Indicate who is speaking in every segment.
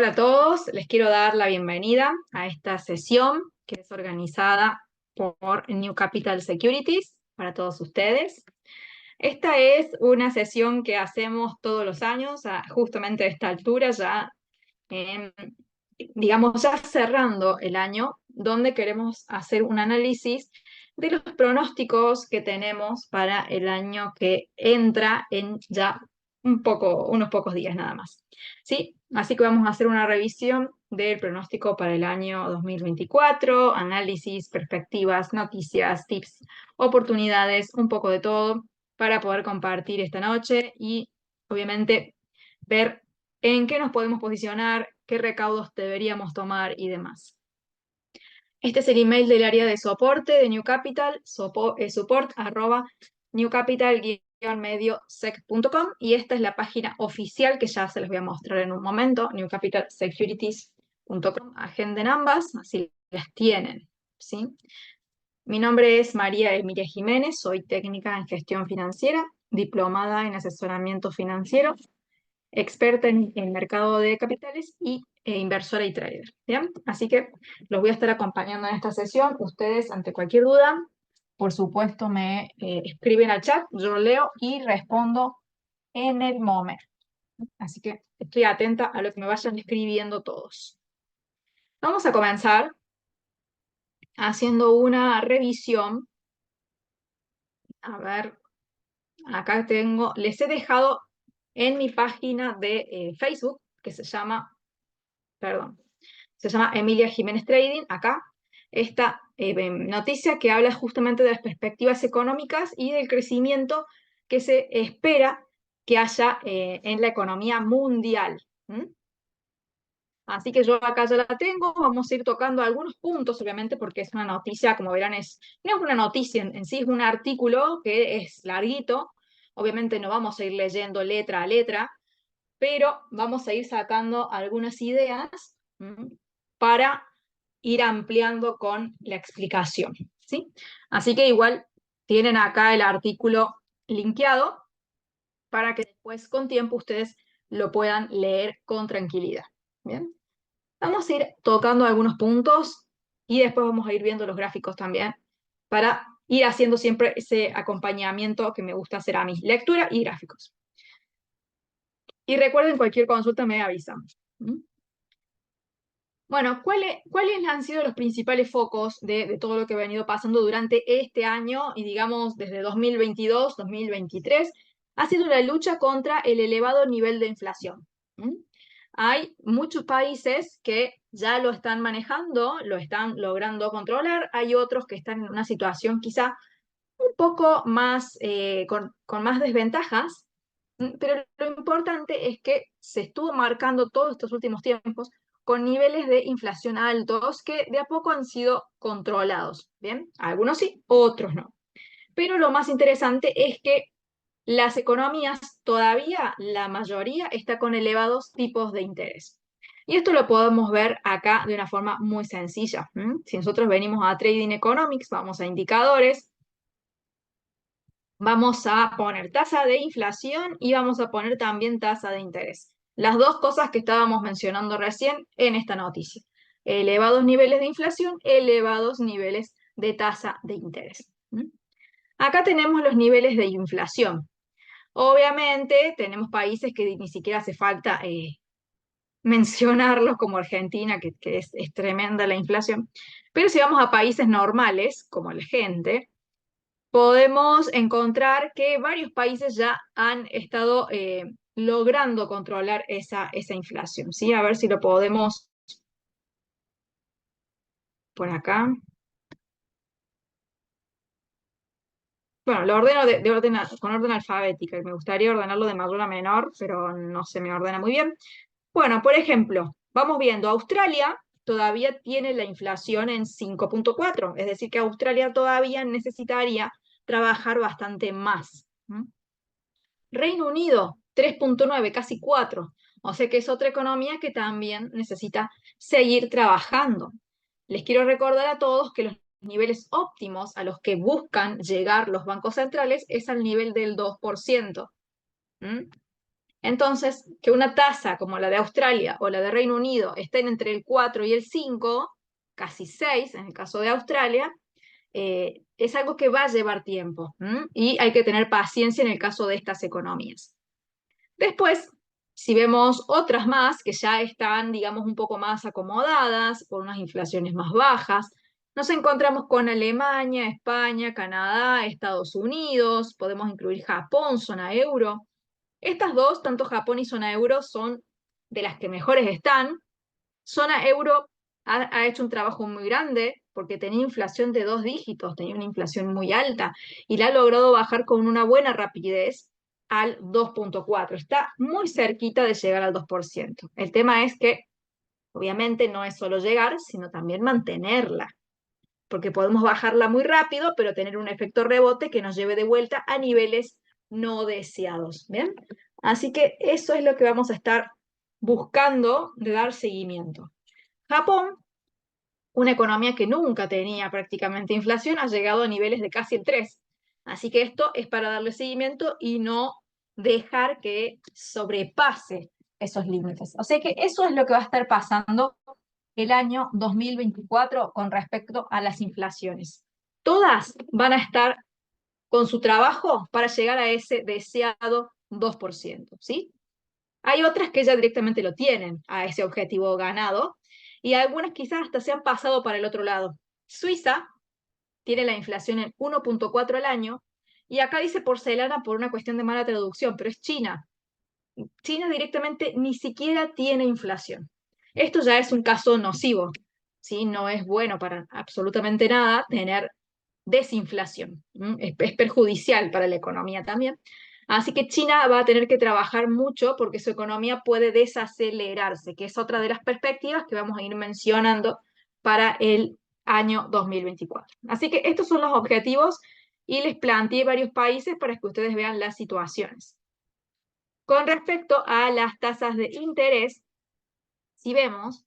Speaker 1: Hola a todos, les quiero dar la bienvenida a esta sesión que es organizada por New Capital Securities para todos ustedes. Esta es una sesión que hacemos todos los años, justamente a esta altura, ya, em, digamos, ya cerrando el año, donde queremos hacer un análisis de los pronósticos que tenemos para el año que entra en ya unos pocos días nada más. ¿Sí? Así que vamos a hacer una revisión del pronóstico para el año 2024, análisis, perspectivas, noticias, tips, oportunidades, un poco de todo para poder compartir esta noche y obviamente ver en qué nos podemos posicionar, qué recaudos deberíamos tomar y demás. Este es el email del área de soporte de New Capital, support@newcapital-mediosec.com, y esta es la página oficial que ya se les voy a mostrar en un momento, newcapitalsecurities.com. Agenden ambas, así las tienen, ¿sí? Mi nombre es María Emilia Jiménez, soy técnica en gestión financiera, diplomada en asesoramiento financiero, experta en mercado de capitales e inversora y trader. ¿Bien? Así que los voy a estar acompañando en esta sesión. Ustedes, ante cualquier duda, por supuesto, me escriben al chat, yo leo y respondo en el momento. Así que estoy atenta a lo que me vayan escribiendo todos. Vamos a comenzar haciendo una revisión. A ver, acá tengo, les he dejado en mi página de Facebook, que se llama Emilia Jiménez Trading, acá, esta noticia que habla justamente de las perspectivas económicas y del crecimiento que se espera que haya en la economía mundial. Así que yo acá ya la tengo, vamos a ir tocando algunos puntos, obviamente, porque es una noticia, como verán, no es una noticia en sí, es un artículo que es larguito, obviamente no vamos a ir leyendo letra a letra, pero vamos a ir sacando algunas ideas para ir ampliando con la explicación, ¿sí? Así que igual tienen acá el artículo linkeado para que después con tiempo ustedes lo puedan leer con tranquilidad, ¿bien? Vamos a ir tocando algunos puntos y después vamos a ir viendo los gráficos también para ir haciendo siempre ese acompañamiento que me gusta hacer a mí, lectura y gráficos. Y recuerden, cualquier consulta me avisan. Bueno, ¿cuáles han sido los principales focos de todo lo que ha venido pasando durante este año y digamos desde 2022, 2023? Ha sido la lucha contra el elevado nivel de inflación. Hay muchos países que ya lo están manejando, lo están logrando controlar, hay otros que están en una situación quizá un poco más, con más desventajas, pero lo importante es que se estuvo marcando todos estos últimos tiempos con niveles de inflación altos que de a poco han sido controlados, ¿bien? Algunos sí, otros no. Pero lo más interesante es que las economías, todavía la mayoría, está con elevados tipos de interés. Y esto lo podemos ver acá de una forma muy sencilla. Si nosotros venimos a Trading Economics, vamos a indicadores, vamos a poner tasa de inflación y vamos a poner también tasa de interés. Las dos cosas que estábamos mencionando recién en esta noticia. Elevados niveles de inflación, elevados niveles de tasa de interés. Acá tenemos los niveles de inflación. Obviamente tenemos países que ni siquiera hace falta mencionarlos, como Argentina, que es tremenda la inflación. Pero si vamos a países normales, como la gente, podemos encontrar que varios países ya han estado logrando controlar esa inflación, ¿sí? A ver si lo podemos por acá. Bueno, lo ordeno con orden alfabética, y me gustaría ordenarlo de mayor a menor, pero no se me ordena muy bien. Bueno, por ejemplo, vamos viendo, Australia todavía tiene la inflación en 5,4, es decir, que Australia todavía necesitaría trabajar bastante más. Reino Unido, 3,9, casi 4. O sea que es otra economía que también necesita seguir trabajando. Les quiero recordar a todos que los niveles óptimos a los que buscan llegar los bancos centrales es al nivel del 2%. Entonces, que una tasa como la de Australia o la de Reino Unido estén entre el 4 y el 5, casi 6 en el caso de Australia, es algo que va a llevar tiempo, ¿m? Y hay que tener paciencia en el caso de estas economías. Después, si vemos otras más que ya están, digamos, un poco más acomodadas, por unas inflaciones más bajas, nos encontramos con Alemania, España, Canadá, Estados Unidos, podemos incluir Japón, zona euro. Estas dos, tanto Japón y zona euro, son de las que mejores están. Zona euro ha hecho un trabajo muy grande porque tenía inflación de 2 dígitos, tenía una inflación muy alta y la ha logrado bajar con una buena rapidez al 2,4. Está muy cerquita de llegar al 2%. El tema es que obviamente no es solo llegar, sino también mantenerla, porque podemos bajarla muy rápido, pero tener un efecto rebote que nos lleve de vuelta a niveles no deseados. ¿Bien? Así que eso es lo que vamos a estar buscando de dar seguimiento. Japón, una economía que nunca tenía prácticamente inflación, ha llegado a niveles de casi el 3. Así que esto es para darle seguimiento y no dejar que sobrepase esos límites. O sea que eso es lo que va a estar pasando el año 2024 con respecto a las inflaciones. Todas van a estar con su trabajo para llegar a ese deseado 2%, ¿sí? Hay otras que ya directamente lo tienen a ese objetivo ganado y algunas quizás hasta se han pasado para el otro lado. Suiza tiene la inflación en 1,4 al año y acá dice porcelana por una cuestión de mala traducción, pero es China. China directamente ni siquiera tiene inflación. Esto ya es un caso nocivo, ¿sí? No es bueno para absolutamente nada tener desinflación. Es perjudicial para la economía también. Así que China va a tener que trabajar mucho porque su economía puede desacelerarse, que es otra de las perspectivas que vamos a ir mencionando para el año 2024. Así que estos son los objetivos y les planteé varios países para que ustedes vean las situaciones. Con respecto a las tasas de interés, si vemos,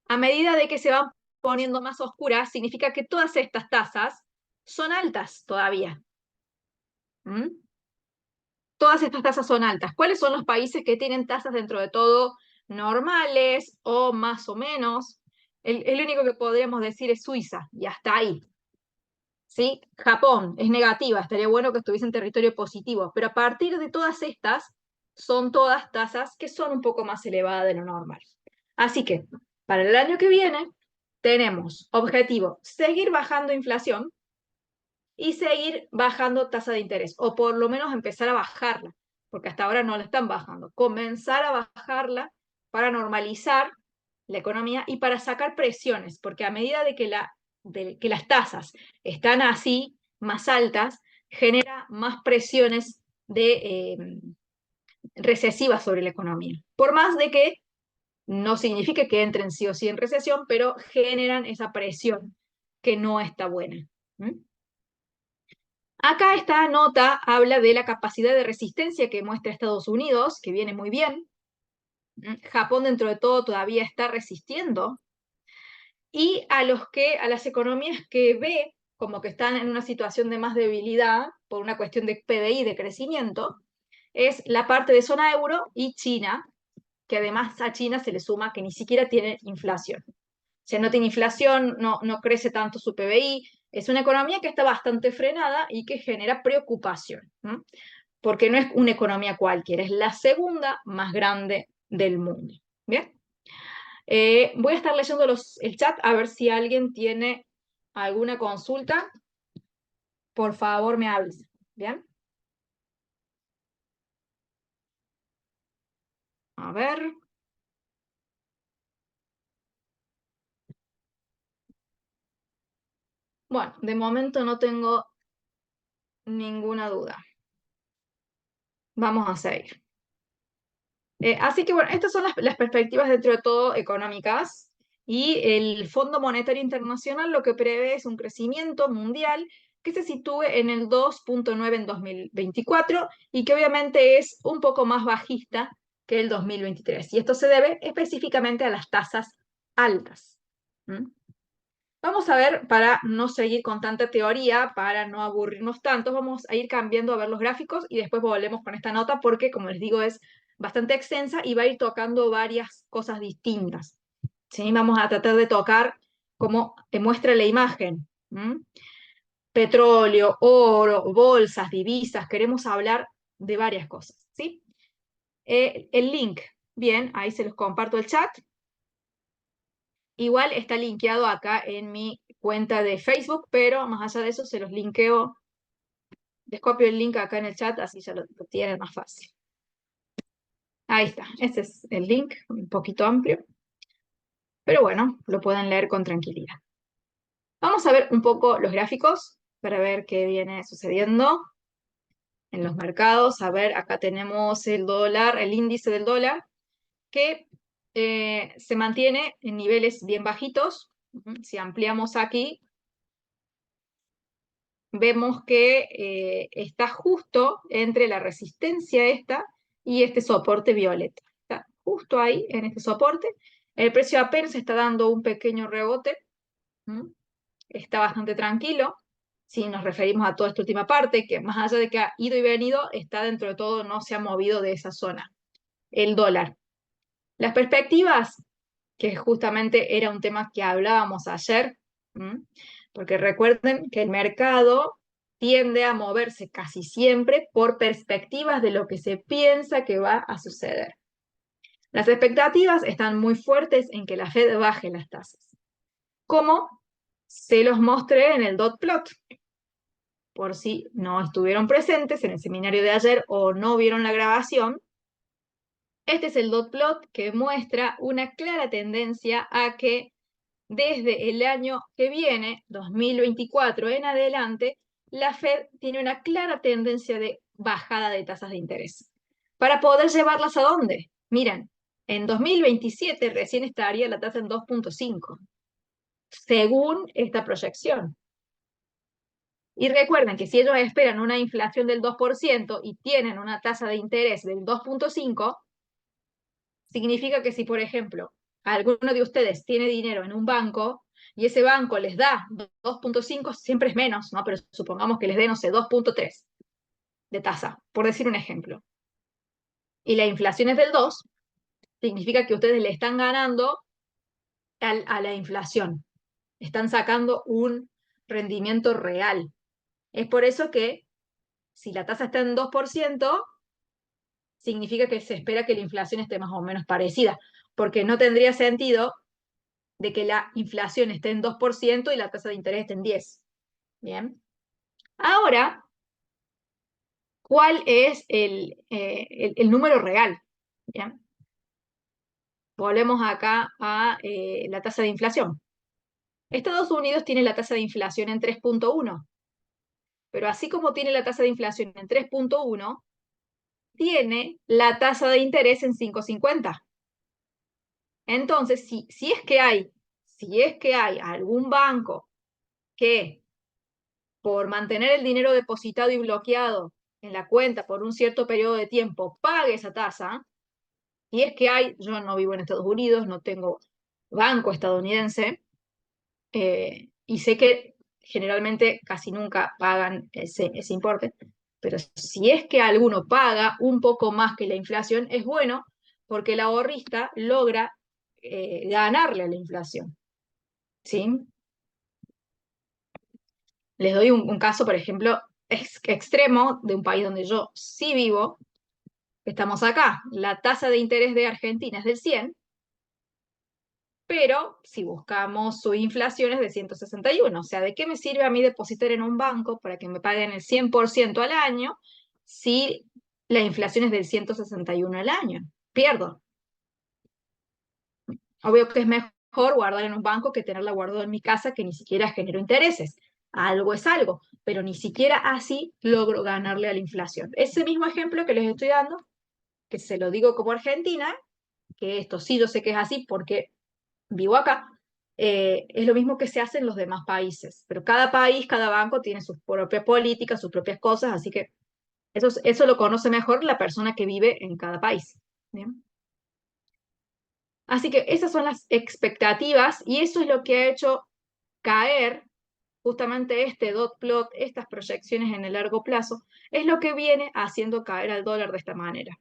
Speaker 1: a medida de que se van poniendo más oscuras, significa que todas estas tasas son altas todavía. ¿Mm? Todas estas tasas son altas. ¿Cuáles son los países que tienen tasas dentro de todo normales o más o menos? El único que podríamos decir es Suiza, y hasta ahí. ¿Sí? Japón es negativa, estaría bueno que estuviese en territorio positivo, pero a partir de todas estas, son todas tasas que son un poco más elevadas de lo normal. Así que, para el año que viene, tenemos objetivo seguir bajando inflación y seguir bajando tasa de interés, o por lo menos empezar a bajarla, porque hasta ahora no la están bajando. Comenzar a bajarla para normalizar la economía y para sacar presiones, porque a medida de que las tasas están así, más altas, genera más presiones recesivas sobre la economía. Por más de que no signifique que entren sí o sí en recesión, pero generan esa presión que no está buena. ¿Mm? Acá esta nota habla de la capacidad de resistencia que muestra Estados Unidos, que viene muy bien. Japón dentro de todo todavía está resistiendo. Y a las economías que ve como que están en una situación de más debilidad por una cuestión de PBI, de crecimiento, es la parte de zona euro y China, que además a China se le suma que ni siquiera tiene inflación. O sea, no tiene inflación, no crece tanto su PBI, es una economía que está bastante frenada y que genera preocupación, ¿no? Porque no es una economía cualquiera, es la segunda más grande del mundo. ¿Bien? Voy a estar leyendo el chat a ver si alguien tiene alguna consulta. Por favor, me avisa. ¿Bien? A ver. Bueno, de momento no tengo ninguna duda. Vamos a seguir. Así que bueno, estas son las perspectivas dentro de todo económicas y el Fondo Monetario Internacional lo que prevé es un crecimiento mundial que se sitúe en el 2,9 en 2024 y que obviamente es un poco más bajista que el 2023. Y esto se debe específicamente a las tasas altas. ¿Mm? Vamos a ver, para no seguir con tanta teoría, para no aburrirnos tanto, vamos a ir cambiando a ver los gráficos y después volvemos con esta nota porque, como les digo, es bastante extensa y va a ir tocando varias cosas distintas. ¿Sí? Vamos a tratar de tocar como muestra la imagen. Petróleo, oro, bolsas, divisas, queremos hablar de varias cosas. ¿Sí? El link, bien, ahí se los comparto el chat. Igual está linkeado acá en mi cuenta de Facebook, pero más allá de eso se los linkeo, les copio el link acá en el chat, así ya lo tienen más fácil. Ahí está, este es el link, un poquito amplio, pero bueno, lo pueden leer con tranquilidad. Vamos a ver un poco los gráficos para ver qué viene sucediendo en los mercados. A ver, acá tenemos el dólar, el índice del dólar, que se mantiene en niveles bien bajitos. Si ampliamos aquí, vemos que está justo entre la resistencia esta y este soporte violeta. Está justo ahí, en este soporte. El precio apenas está dando un pequeño rebote. Está bastante tranquilo. Si nos referimos a toda esta última parte, que más allá de que ha ido y venido, está dentro de todo, no se ha movido de esa zona. El dólar. Las perspectivas, que justamente era un tema que hablábamos ayer, porque recuerden que el mercado tiende a moverse casi siempre por perspectivas de lo que se piensa que va a suceder. Las expectativas están muy fuertes en que la Fed baje las tasas, como se los mostré en el dot plot. Por si no estuvieron presentes en el seminario de ayer o no vieron la grabación, este es el dot plot que muestra una clara tendencia a que desde el año que viene, 2024 en adelante, la Fed tiene una clara tendencia de bajada de tasas de interés. ¿Para poder llevarlas a dónde? Miren, en 2027 recién estaría la tasa en 2.5, según esta proyección. Y recuerden que si ellos esperan una inflación del 2% y tienen una tasa de interés del 2.5, significa que si, por ejemplo, alguno de ustedes tiene dinero en un banco y ese banco les da 2.5, siempre es menos, ¿no? Pero supongamos que les dé, no sé, 2.3 de tasa, por decir un ejemplo. Y la inflación es del 2, significa que ustedes le están ganando a la inflación. Están sacando un rendimiento real. Es por eso que si la tasa está en 2%, significa que se espera que la inflación esté más o menos parecida, porque no tendría sentido de que la inflación esté en 2% y la tasa de interés esté en 10. Bien. Ahora, ¿cuál es el número real? Bien. Volvemos acá a la tasa de inflación. Estados Unidos tiene la tasa de inflación en 3.1, pero así como tiene la tasa de inflación en 3.1, tiene la tasa de interés en 5.50. Entonces, si es que hay algún banco que por mantener el dinero depositado y bloqueado en la cuenta por un cierto periodo de tiempo pague esa tasa, y es que yo no vivo en Estados Unidos, no tengo banco estadounidense, y sé que generalmente casi nunca pagan ese importe, pero si es que alguno paga un poco más que la inflación, es bueno porque el ahorrista logra ganarle a la inflación. ¿Sí? Les doy un caso, por ejemplo, extremo de un país donde yo sí vivo. Estamos acá. La tasa de interés de Argentina es del 100, pero si buscamos su inflación es de 161. O sea, ¿de qué me sirve a mí depositar en un banco para que me paguen el 100% al año si la inflación es del 161 al año? Pierdo. Obvio que es mejor guardar en un banco que tenerla guardada en mi casa que ni siquiera genero intereses. Algo es algo, pero ni siquiera así logro ganarle a la inflación. Ese mismo ejemplo que les estoy dando, que se lo digo como Argentina, que esto sí yo sé que es así porque vivo acá, es lo mismo que se hace en los demás países. Pero cada país, cada banco tiene sus propias políticas, sus propias cosas, así que eso lo conoce mejor la persona que vive en cada país. ¿Bien? Así que esas son las expectativas y eso es lo que ha hecho caer, justamente este dot plot, estas proyecciones en el largo plazo, es lo que viene haciendo caer al dólar de esta manera.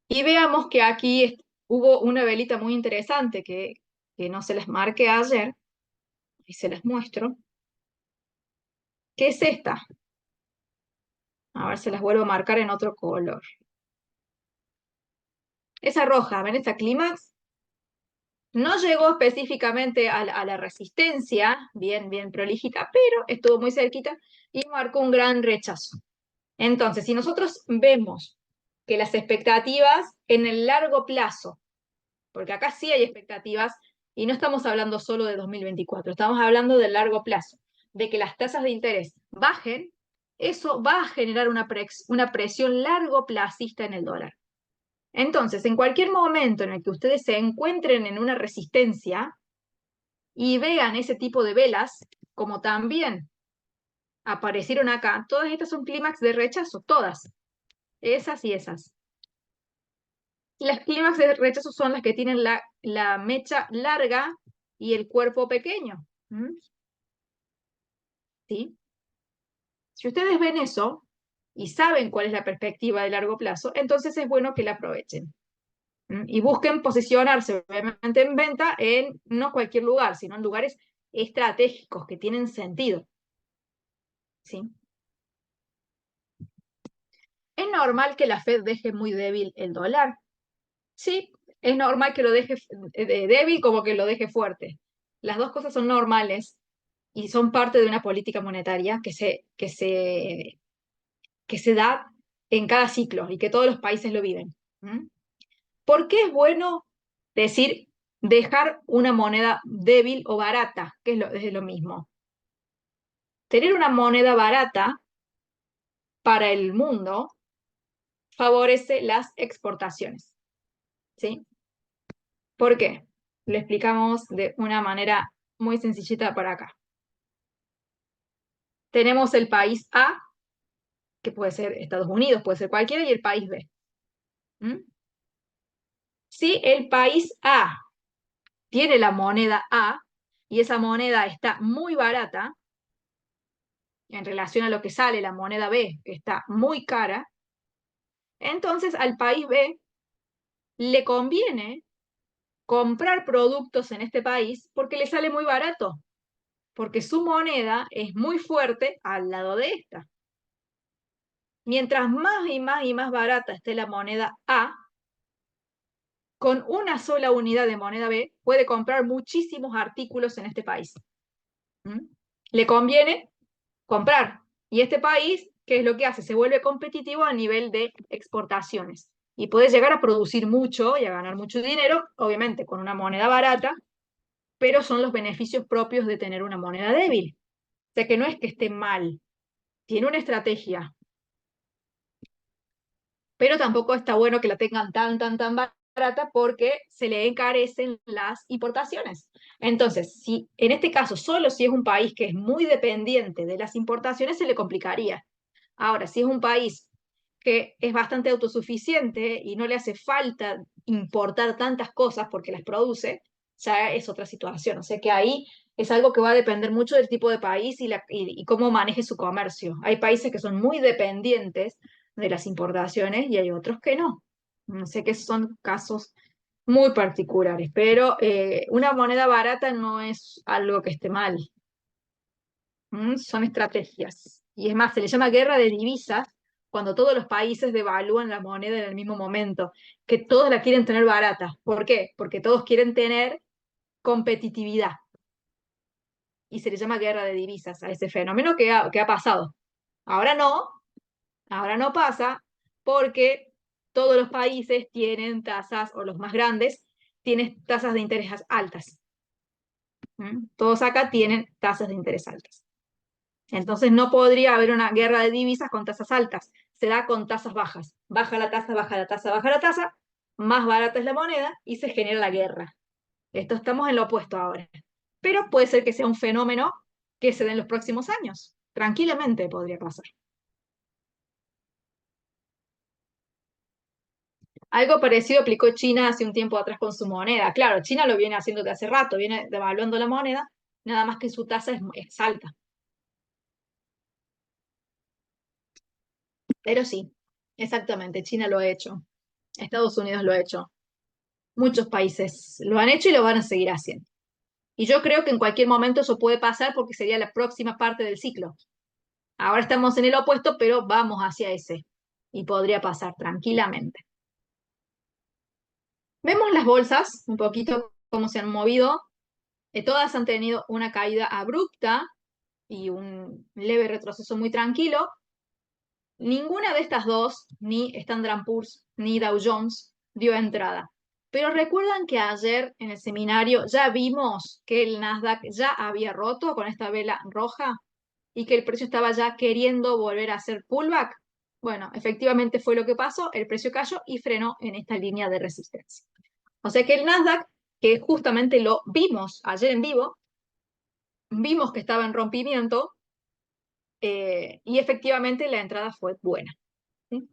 Speaker 1: Y veamos que aquí hubo una velita muy interesante que no se les marqué ayer, y se las muestro, que es esta. A ver, se las vuelvo a marcar en otro color. Esa roja, ¿ven esta clímax? No llegó específicamente a la resistencia, bien prolijita, pero estuvo muy cerquita y marcó un gran rechazo. Entonces, si nosotros vemos que las expectativas en el largo plazo, porque acá sí hay expectativas, y no estamos hablando solo de 2024, estamos hablando del largo plazo, de que las tasas de interés bajen, eso va a generar una presión largo plazista en el dólar. Entonces, en cualquier momento en el que ustedes se encuentren en una resistencia y vean ese tipo de velas, como también aparecieron acá, todas estas son clímax de rechazo, todas, esas y esas. Las clímax de rechazo son las que tienen la mecha larga y el cuerpo pequeño. ¿Sí? Si ustedes ven eso y saben cuál es la perspectiva de largo plazo, entonces es bueno que la aprovechen. Y busquen posicionarse, obviamente, en venta en no cualquier lugar, sino en lugares estratégicos que tienen sentido. ¿Sí? ¿Es normal que la Fed deje muy débil el dólar? Sí, es normal que lo deje débil como que lo deje fuerte. Las dos cosas son normales y son parte de una política monetaria que se da en cada ciclo y que todos los países lo viven. ¿Por qué es bueno decir dejar una moneda débil o barata? Que es lo mismo. Tener una moneda barata para el mundo favorece las exportaciones. ¿Sí? ¿Por qué? Lo explicamos de una manera muy sencillita para acá. Tenemos el país A, que puede ser Estados Unidos, puede ser cualquiera, y el país B. Si el país A tiene la moneda A y esa moneda está muy barata en relación a lo que sale la moneda B, que está muy cara, entonces al país B le conviene comprar productos en este país porque le sale muy barato, porque su moneda es muy fuerte al lado de esta. Mientras más y más y más barata esté la moneda A, con una sola unidad de moneda B puede comprar muchísimos artículos en este país. Le conviene comprar. Y este país, ¿qué es lo que hace? Se vuelve competitivo a nivel de exportaciones. Y puede llegar a producir mucho y a ganar mucho dinero, obviamente con una moneda barata, pero son los beneficios propios de tener una moneda débil. O sea que no es que esté mal, tiene una estrategia, pero tampoco está bueno que la tengan tan barata porque se le encarecen las importaciones. Entonces, si en este caso solo si es un país que es muy dependiente de las importaciones, se le complicaría. Ahora, si es un país que es bastante autosuficiente y no le hace falta importar tantas cosas porque las produce, ya es otra situación. O sea que ahí es algo que va a depender mucho del tipo de país y cómo maneje su comercio. Hay países que son muy dependientes de las importaciones y hay otros que no. No sé que son casos muy particulares, pero una moneda barata no es algo que esté mal. Son estrategias. Y es más, se le llama guerra de divisas cuando todos los países devalúan la moneda en el mismo momento, que todos la quieren tener barata. ¿Por qué? Porque todos quieren tener competitividad. Y se le llama guerra de divisas a ese fenómeno que ha pasado. Ahora no, ahora no pasa porque todos los países tienen tasas, o los más grandes, tienen tasas de interés altas. Todos acá tienen tasas de interés altas. Entonces no podría haber una guerra de divisas con tasas altas, se da con tasas bajas. Baja la tasa, baja la tasa, baja la tasa, más barata es la moneda y se genera la guerra. Esto estamos en lo opuesto ahora. Pero puede ser que sea un fenómeno que se dé en los próximos años. Tranquilamente podría pasar. Algo parecido aplicó China hace un tiempo atrás con su moneda. Claro, China lo viene haciendo de hace rato, viene devaluando la moneda, nada más que su tasa es alta. Pero sí, exactamente, China lo ha hecho, Estados Unidos lo ha hecho, muchos países lo han hecho y lo van a seguir haciendo. Y yo creo que en cualquier momento eso puede pasar porque sería la próxima parte del ciclo. Ahora estamos en el opuesto, pero vamos hacia ese. Y podría pasar tranquilamente. Vemos las bolsas, un poquito cómo se han movido. Todas han tenido una caída abrupta y un leve retroceso muy tranquilo. Ninguna de estas dos, ni Standard Poor's ni Dow Jones, dio entrada. Pero recuerdan que ayer en el seminario ya vimos que el Nasdaq ya había roto con esta vela roja y que el precio estaba ya queriendo volver a hacer pullback. Bueno, efectivamente fue lo que pasó, el precio cayó y frenó en esta línea de resistencia. O sea que el Nasdaq, que justamente lo vimos ayer en vivo, vimos que estaba en rompimiento y efectivamente la entrada fue buena. ¿Sí?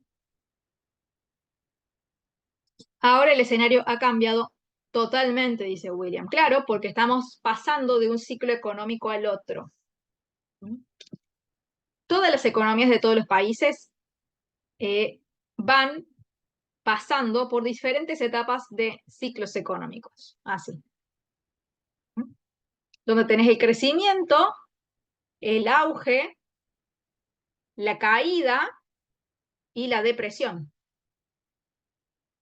Speaker 1: Ahora el escenario ha cambiado totalmente, dice William. Claro, porque estamos pasando de un ciclo económico al otro. Todas las economías de todos los países van pasando por diferentes etapas de ciclos económicos. Así. Donde tenés el crecimiento, el auge, la caída y la depresión.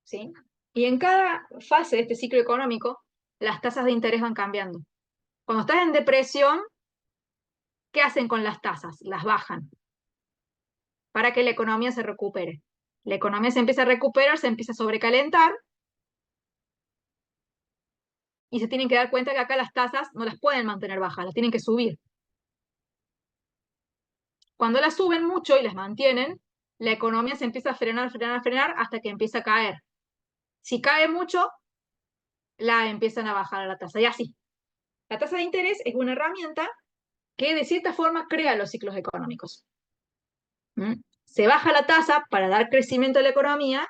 Speaker 1: ¿Sí? Y en cada fase de este ciclo económico, las tasas de interés van cambiando. Cuando estás en depresión, ¿qué hacen con las tasas? Las bajan para que la economía se recupere. La economía se empieza a recuperar, se empieza a sobrecalentar y se tienen que dar cuenta que acá las tasas no las pueden mantener bajas, las tienen que subir. Cuando las suben mucho y las mantienen, la economía se empieza a frenar, frenar, frenar hasta que empieza a caer. Si cae mucho, la empiezan a bajar a la tasa. Y así. La tasa de interés es una herramienta que de cierta forma crea los ciclos económicos. Se baja la tasa para dar crecimiento a la economía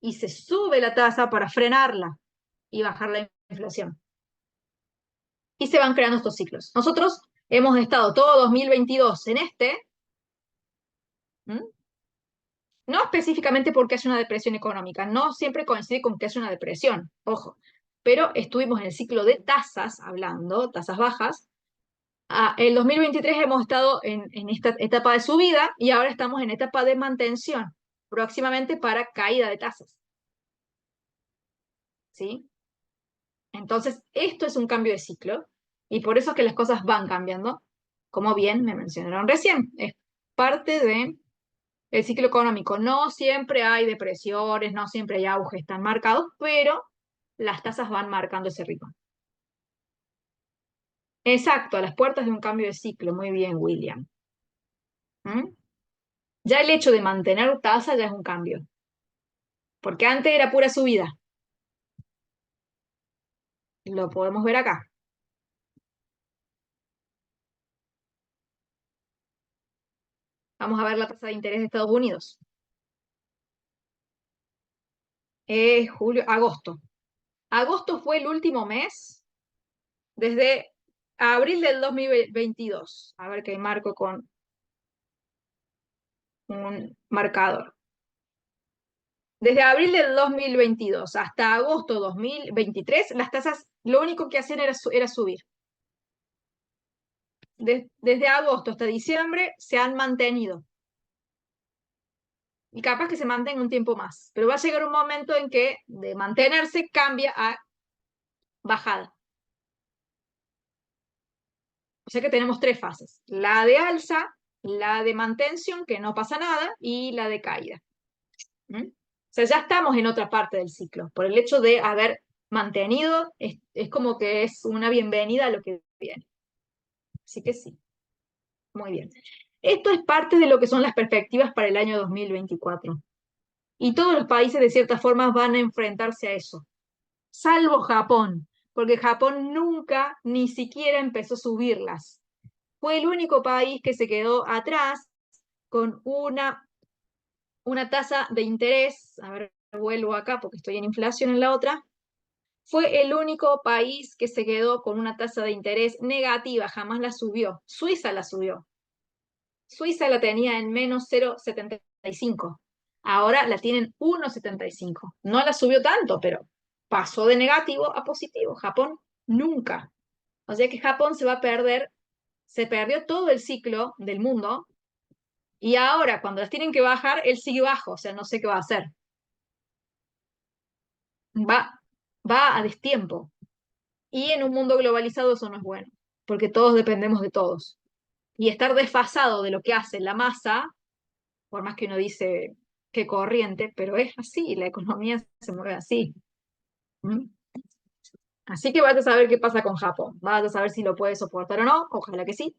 Speaker 1: y se sube la tasa para frenarla y bajar la inflación. Y se van creando estos ciclos. Nosotros hemos estado todo 2022 en no específicamente porque haya una depresión económica, no siempre coincide con que haya una depresión, ojo, pero estuvimos en el ciclo de tasas, hablando, tasas bajas. El 2023 hemos estado en esta etapa de subida y ahora estamos en etapa de mantención, próximamente para caída de tasas. ¿Sí? Entonces, esto es un cambio de ciclo y por eso es que las cosas van cambiando, como bien me mencionaron recién. Es parte de el ciclo económico. No siempre hay depresiones, no siempre hay auges tan marcados, pero las tasas van marcando ese ritmo. Exacto, a las puertas de un cambio de ciclo. Muy bien, William. ¿Mm? Ya el hecho de mantener tasa ya es un cambio, porque antes era pura subida. Lo podemos ver acá. Vamos a ver la tasa de interés de Estados Unidos. Agosto. Agosto fue el último mes desde abril del 2022. A ver qué marco con un marcador. Desde abril del 2022 hasta agosto 2023, las tasas lo único que hacían era subir. Desde agosto hasta diciembre se han mantenido. Y capaz que se mantenga un tiempo más. Pero va a llegar un momento en que de mantenerse cambia a bajada. O sea que tenemos tres fases. La de alza, la de mantención, que no pasa nada, y la de caída. O sea, ya estamos en otra parte del ciclo. Por el hecho de haber mantenido, es como que es una bienvenida a lo que viene. Así que sí, muy bien. Esto es parte de lo que son las perspectivas para el año 2024. Y todos los países de cierta forma van a enfrentarse a eso, salvo Japón, porque Japón nunca ni siquiera empezó a subirlas. Fue el único país que se quedó atrás con una tasa de interés, a ver vuelvo acá porque estoy en inflación en la otra, fue el único país que se quedó con una tasa de interés negativa, jamás la subió. Suiza la subió. Suiza la tenía en menos 0,75. Ahora la tienen 1,75. No la subió tanto, pero pasó de negativo a positivo. Japón nunca. O sea que Japón se va a perder, se perdió todo el ciclo del mundo y ahora cuando las tienen que bajar, él sigue bajo, o sea, no sé qué va a hacer. Va, va a destiempo. Y en un mundo globalizado eso no es bueno, porque todos dependemos de todos. Y estar desfasado de lo que hace la masa, por más que uno dice que corriente, pero es así, la economía se mueve así. ¿Mm? Así que vas a saber qué pasa con Japón. Vas a saber si lo puede soportar o no, ojalá que sí,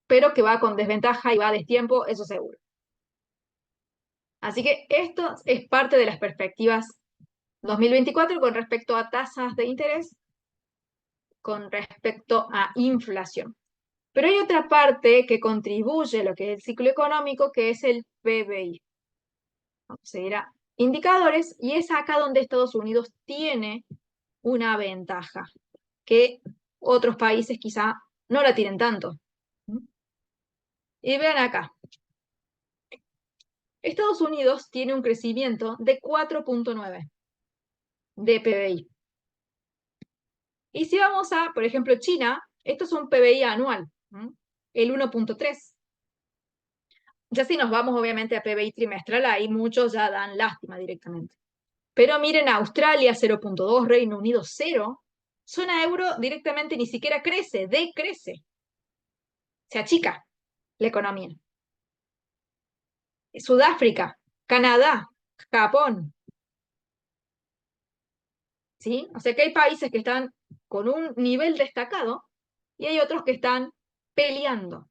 Speaker 1: pero que va con desventaja y va a destiempo, eso seguro. Así que esto es parte de las perspectivas 2024 con respecto a tasas de interés, con respecto a inflación. Pero hay otra parte que contribuye a lo que es el ciclo económico, que es el PBI. Vamos a ir a indicadores, y es acá donde Estados Unidos tiene una ventaja, que otros países quizá no la tienen tanto. Y vean acá, Estados Unidos tiene un crecimiento de 4,9 de PBI. Y si vamos a, por ejemplo, China, esto es un PBI anual, el 1,3. Ya si nos vamos obviamente a PBI trimestral, ahí muchos ya dan lástima directamente. Pero miren, Australia 0,2, Reino Unido 0, zona euro directamente ni siquiera crece, decrece, se achica la economía. Sudáfrica, Canadá, Japón, ¿sí? O sea que hay países que están con un nivel destacado y hay otros que están peleando.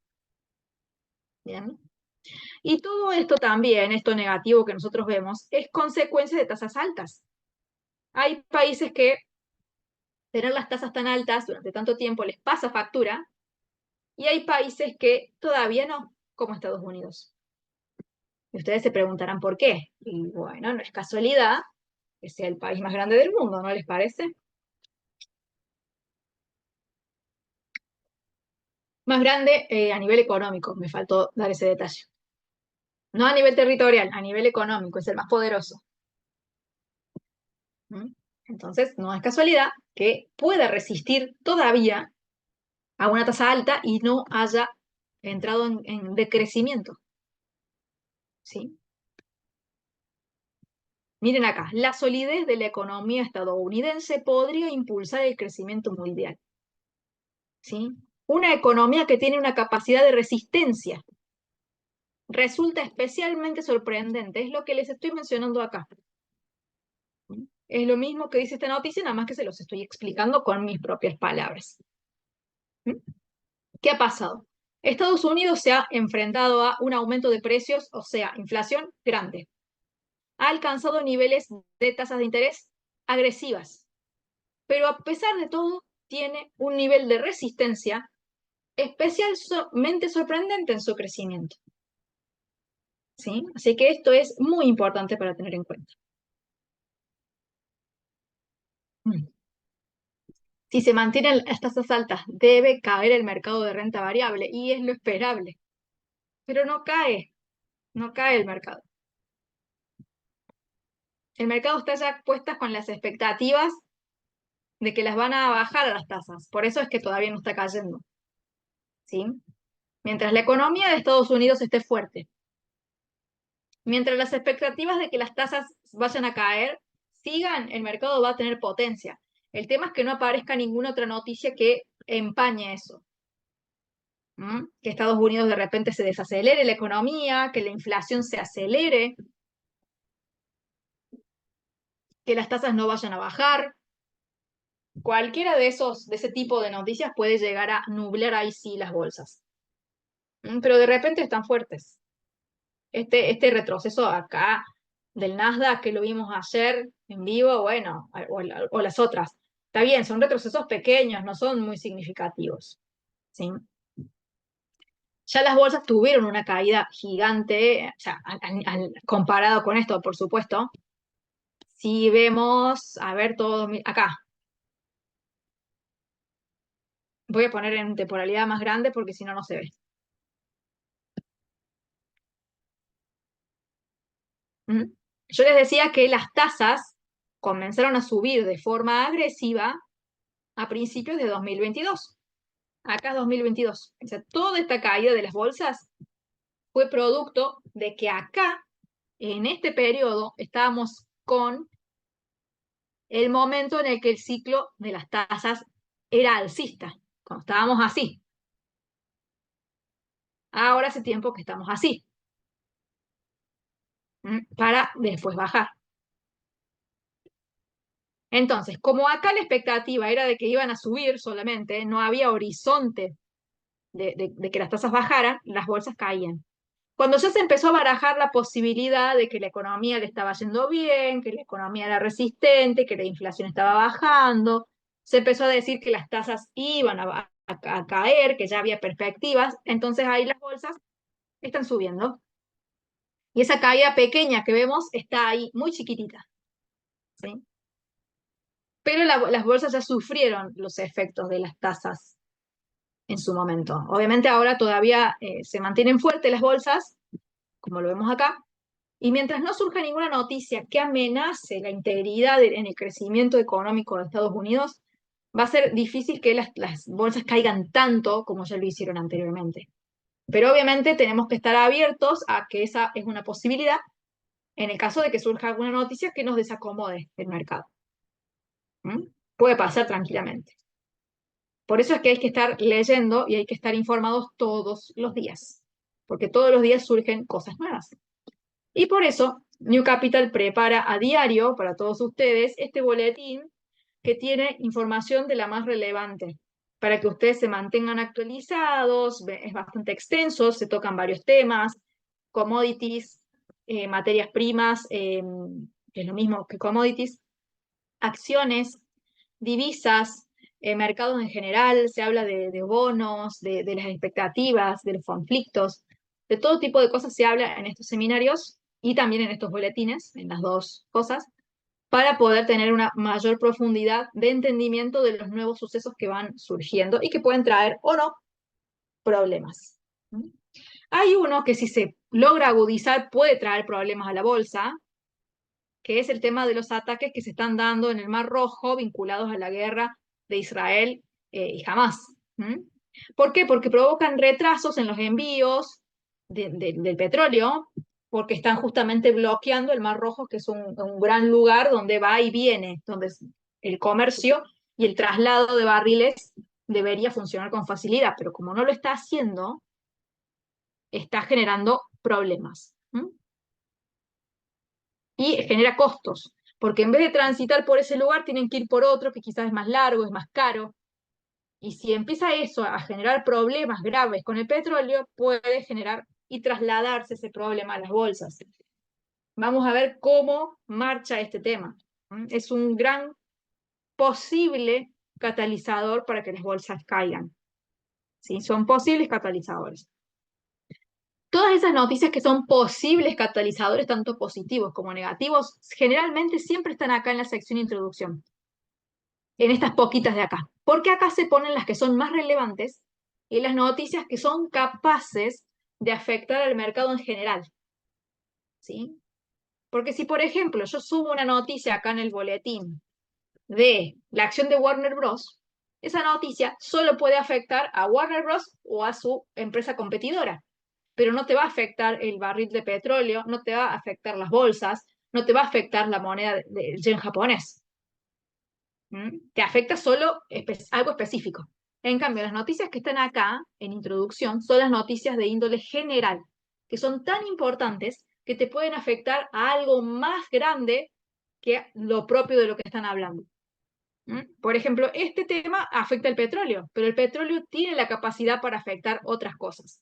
Speaker 1: ¿Bien? Y todo esto también, esto negativo que nosotros vemos, es consecuencia de tasas altas. Hay países que tener las tasas tan altas durante tanto tiempo les pasa factura y hay países que todavía no, como Estados Unidos. Y ustedes se preguntarán por qué. Y bueno, no es casualidad que sea el país más grande del mundo, ¿no les parece? Más grande a nivel económico, me faltó dar ese detalle. No a nivel territorial, a nivel económico, es el más poderoso. ¿Mm? Entonces, no es casualidad que pueda resistir todavía a una tasa alta y no haya entrado en decrecimiento. ¿Sí? Miren acá, la solidez de la economía estadounidense podría impulsar el crecimiento mundial. ¿Sí? Una economía que tiene una capacidad de resistencia resulta especialmente sorprendente, es lo que les estoy mencionando acá. Es lo mismo que dice esta noticia, nada más que se los estoy explicando con mis propias palabras. ¿Qué ha pasado? Estados Unidos se ha enfrentado a un aumento de precios, o sea, inflación grande. Ha alcanzado niveles de tasas de interés agresivas, pero a pesar de todo, tiene un nivel de resistencia especialmente sorprendente en su crecimiento. ¿Sí? Así que esto es muy importante para tener en cuenta. Si se mantienen las tasas altas, debe caer el mercado de renta variable y es lo esperable. Pero no cae el mercado. El mercado está ya puesta con las expectativas de que las van a bajar a las tasas. Por eso es que todavía no está cayendo. ¿Sí? Mientras la economía de Estados Unidos esté fuerte, mientras las expectativas de que las tasas vayan a caer sigan, el mercado va a tener potencia. El tema es que no aparezca ninguna otra noticia que empañe eso. Que Estados Unidos de repente se desacelere la economía, que la inflación se acelere, que las tasas no vayan a bajar. Cualquiera de ese tipo de noticias puede llegar a nublar ahí sí las bolsas. Pero de repente están fuertes. Este retroceso acá del Nasdaq que lo vimos ayer en vivo, bueno, o las otras. Está bien, son retrocesos pequeños, no son muy significativos. ¿Sí? Ya las bolsas tuvieron una caída gigante, o sea, comparado con esto, por supuesto. Si vemos, a ver, todo acá, voy a poner en temporalidad más grande porque si no, no se ve. ¿Mm? Yo les decía que las tasas comenzaron a subir de forma agresiva a principios de 2022. Acá es 2022. O sea, toda esta caída de las bolsas fue producto de que acá, en este periodo, estábamos con el momento en el que el ciclo de las tasas era alcista, cuando estábamos así. Ahora hace tiempo que estamos así, para después bajar. Entonces, como acá la expectativa era de que iban a subir solamente, no había horizonte de que las tasas bajaran, las bolsas caían. Cuando ya se empezó a barajar la posibilidad de que la economía le estaba yendo bien, que la economía era resistente, que la inflación estaba bajando, se empezó a decir que las tasas iban a caer, que ya había perspectivas, entonces ahí las bolsas están subiendo. Y esa caída pequeña que vemos está ahí, muy chiquitita, ¿sí? Pero las bolsas ya sufrieron los efectos de las tasas en su momento. Obviamente ahora todavía se mantienen fuertes las bolsas, como lo vemos acá, y mientras no surja ninguna noticia que amenace la integridad en el crecimiento económico de Estados Unidos, va a ser difícil que las bolsas caigan tanto como ya lo hicieron anteriormente. Pero obviamente tenemos que estar abiertos a que esa es una posibilidad en el caso de que surja alguna noticia que nos desacomode el mercado. ¿Mm? Puede pasar tranquilamente. Por eso es que hay que estar leyendo y hay que estar informados todos los días, porque todos los días surgen cosas nuevas. Y por eso New Capital prepara a diario para todos ustedes este boletín que tiene información de la más relevante, para que ustedes se mantengan actualizados, es bastante extenso, se tocan varios temas, commodities, materias primas, que es lo mismo que commodities, acciones, divisas, mercados en general, se habla de bonos, de las expectativas, de los conflictos, de todo tipo de cosas se habla en estos seminarios y también en estos boletines, en las dos cosas, para poder tener una mayor profundidad de entendimiento de los nuevos sucesos que van surgiendo y que pueden traer o no problemas. Hay uno que si se logra agudizar puede traer problemas a la bolsa, que es el tema de los ataques que se están dando en el Mar Rojo vinculados a la guerra de Israel y Hamas. ¿Por qué? Porque provocan retrasos en los envíos del petróleo, porque están justamente bloqueando el Mar Rojo, que es un gran lugar donde va y viene, donde el comercio y el traslado de barriles debería funcionar con facilidad, pero como no lo está haciendo, está generando problemas. Y genera costos, porque en vez de transitar por ese lugar tienen que ir por otro que quizás es más largo, es más caro. Y si empieza eso a generar problemas graves con el petróleo, puede generar y trasladarse ese problema a las bolsas. Vamos a ver cómo marcha este tema. Es un gran posible catalizador para que las bolsas caigan. ¿Sí? Son posibles catalizadores. Todas esas noticias que son posibles catalizadores, tanto positivos como negativos, generalmente siempre están acá en la sección introducción, en estas poquitas de acá, porque acá se ponen las que son más relevantes y las noticias que son capaces de afectar al mercado en general. ¿Sí? Porque si, por ejemplo, yo subo una noticia acá en el boletín de la acción de Warner Bros., esa noticia solo puede afectar a Warner Bros. O a su empresa competidora, pero no te va a afectar el barril de petróleo, no te va a afectar las bolsas, no te va a afectar la moneda del yen japonés. Te afecta solo algo específico. En cambio, las noticias que están acá en introducción son las noticias de índole general, que son tan importantes que te pueden afectar a algo más grande que lo propio de lo que están hablando. Por ejemplo, este tema afecta al petróleo, pero el petróleo tiene la capacidad para afectar otras cosas.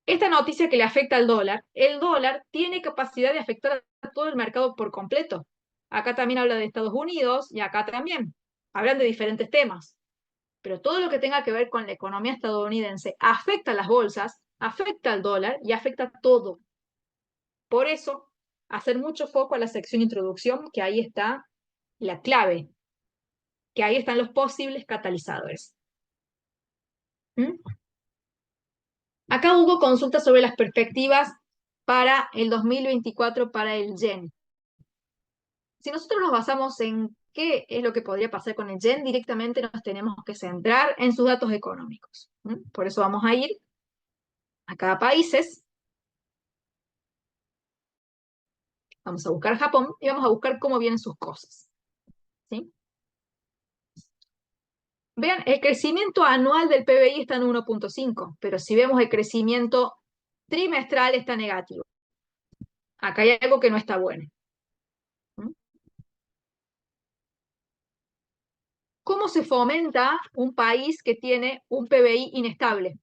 Speaker 1: Esta noticia que le afecta al dólar, el dólar tiene capacidad de afectar a todo el mercado por completo. Acá también habla de Estados Unidos y acá también. Hablan de diferentes temas. Pero todo lo que tenga que ver con la economía estadounidense afecta a las bolsas, afecta al dólar y afecta a todo. Por eso, hacer mucho foco a la sección introducción, que ahí está la clave, que ahí están los posibles catalizadores. ¿Mm? Acá hubo consultas sobre las perspectivas para el 2024 para el yen. Si nosotros nos basamos en qué es lo que podría pasar con el yen, directamente nos tenemos que centrar en sus datos económicos. Por eso vamos a ir a cada países, vamos a buscar Japón y vamos a buscar cómo vienen sus cosas. ¿Sí? Vean, el crecimiento anual del PBI está en 1.5, pero si vemos el crecimiento trimestral está negativo. Acá hay algo que no está bueno. ¿Cómo se fomenta un país que tiene un PBI inestable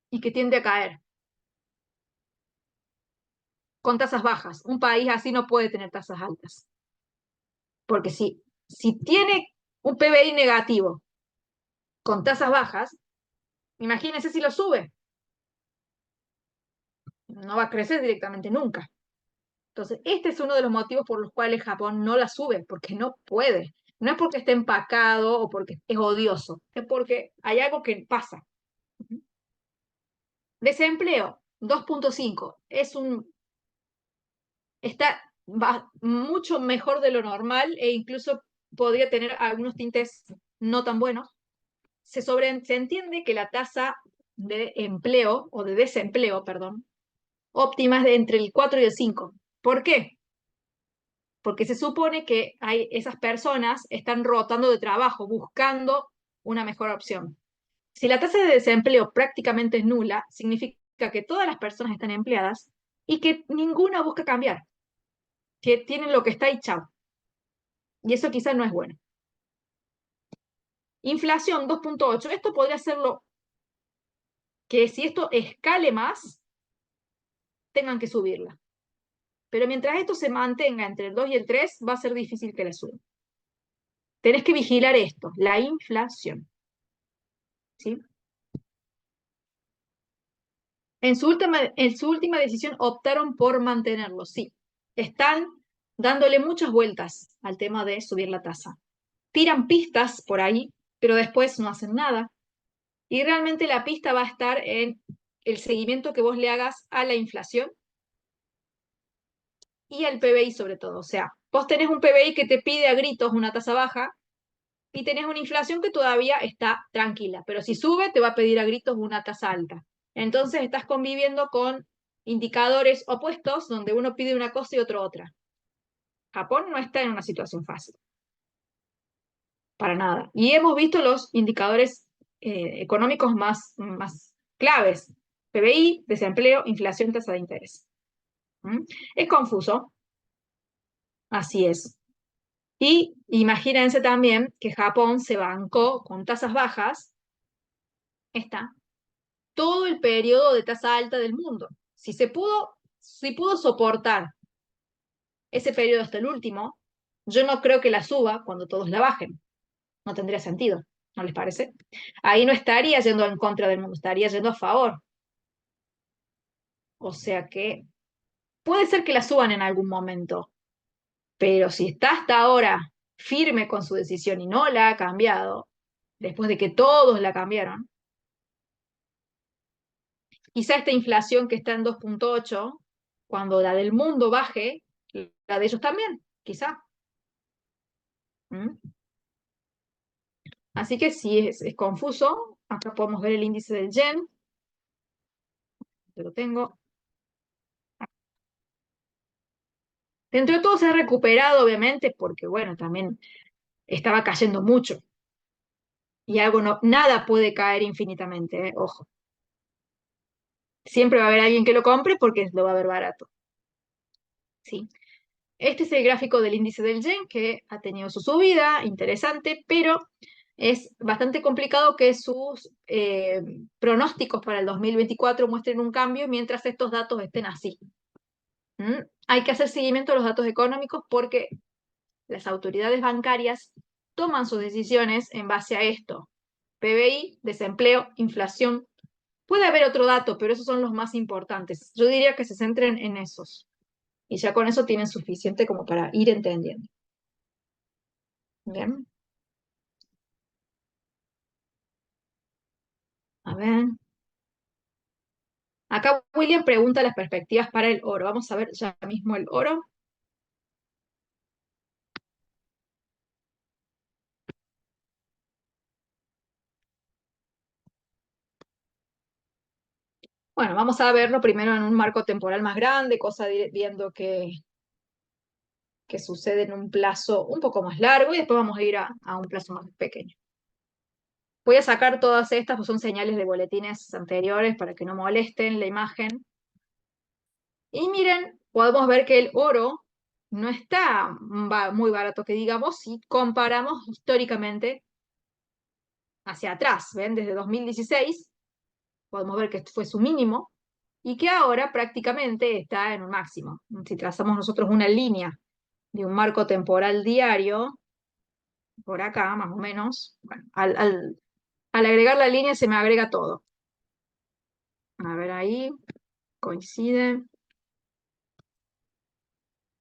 Speaker 1: y que tiende a caer con tasas bajas? Un país así no puede tener tasas altas. Porque si tiene un PBI negativo con tasas bajas, imagínense si lo sube. No va a crecer directamente nunca. Entonces, este es uno de los motivos por los cuales Japón no la sube, porque no puede. No es porque esté empacado o porque es odioso, es porque hay algo que pasa. Desempleo, 2.5, está mucho mejor de lo normal e incluso podría tener algunos tintes no tan buenos. Se entiende que la tasa de empleo, o de desempleo, perdón, óptima es de entre el 4 y el 5. ¿Por qué? Porque se supone que esas personas están rotando de trabajo, buscando una mejor opción. Si la tasa de desempleo prácticamente es nula, significa que todas las personas están empleadas y que ninguna busca cambiar, que tienen lo que está y chao. Y eso quizás no es bueno. Inflación 2.8. Esto podría hacerlo que si esto escale más, tengan que subirla. Pero mientras esto se mantenga entre el 2 y el 3, va a ser difícil que la suban. Tenés que vigilar esto, la inflación. ¿Sí? En su última decisión optaron por mantenerlo, sí. Están dándole muchas vueltas al tema de subir la tasa. Tiran pistas por ahí, pero después no hacen nada. Y realmente la pista va a estar en el seguimiento que vos le hagas a la inflación y al PBI sobre todo. O sea, vos tenés un PBI que te pide a gritos una tasa baja y tenés una inflación que todavía está tranquila, pero si sube te va a pedir a gritos una tasa alta. Entonces estás conviviendo con indicadores opuestos donde uno pide una cosa y otro otra. Japón no está en una situación fácil, para nada. Y hemos visto los indicadores económicos más claves: PBI, desempleo, inflación, tasa de interés. ¿Mm? Es confuso, así es. Y imagínense también que Japón se bancó con tasas bajas, está, todo el periodo de tasa alta del mundo. Si pudo soportar ese periodo hasta el último, yo no creo que la suba cuando todos la bajen. No tendría sentido, ¿no les parece? Ahí no estaría yendo en contra del mundo, estaría yendo a favor. O sea que puede ser que la suban en algún momento, pero si está hasta ahora firme con su decisión y no la ha cambiado, después de que todos la cambiaron, quizá esta inflación que está en 2.8, cuando la del mundo baje, la de ellos también, quizá. ¿Mm? Así que sí, es confuso. Acá podemos ver el índice del yen. Yo lo tengo. Dentro de todo se ha recuperado, obviamente, porque, bueno, también estaba cayendo mucho. Y nada puede caer infinitamente, ojo. Siempre va a haber alguien que lo compre porque lo va a ver barato. ¿Sí? Este es el gráfico del índice del yen, que ha tenido su subida, interesante, pero es bastante complicado que sus pronósticos para el 2024 muestren un cambio mientras estos datos estén así. Hay que hacer seguimiento a los datos económicos porque las autoridades bancarias toman sus decisiones en base a esto: PBI, desempleo, inflación. Puede haber otro dato, pero esos son los más importantes. Yo diría que se centren en esos. Y ya con eso tienen suficiente como para ir entendiendo. Bien, a ver. Acá William pregunta las perspectivas para el oro. Vamos a ver ya mismo el oro. Bueno, vamos a verlo primero en un marco temporal más grande, cosa de ir viendo que sucede en un plazo un poco más largo y después vamos a ir a un plazo más pequeño. Voy a sacar todas estas, pues son señales de boletines anteriores para que no molesten la imagen. Y miren, podemos ver que el oro no está muy barato, que digamos, si comparamos históricamente hacia atrás. ¿Ven? Desde 2016 podemos ver que fue su mínimo y que ahora prácticamente está en un máximo. Si trazamos nosotros una línea de un marco temporal diario, por acá más o menos, bueno, al agregar la línea se me agrega todo. A ver ahí, coincide.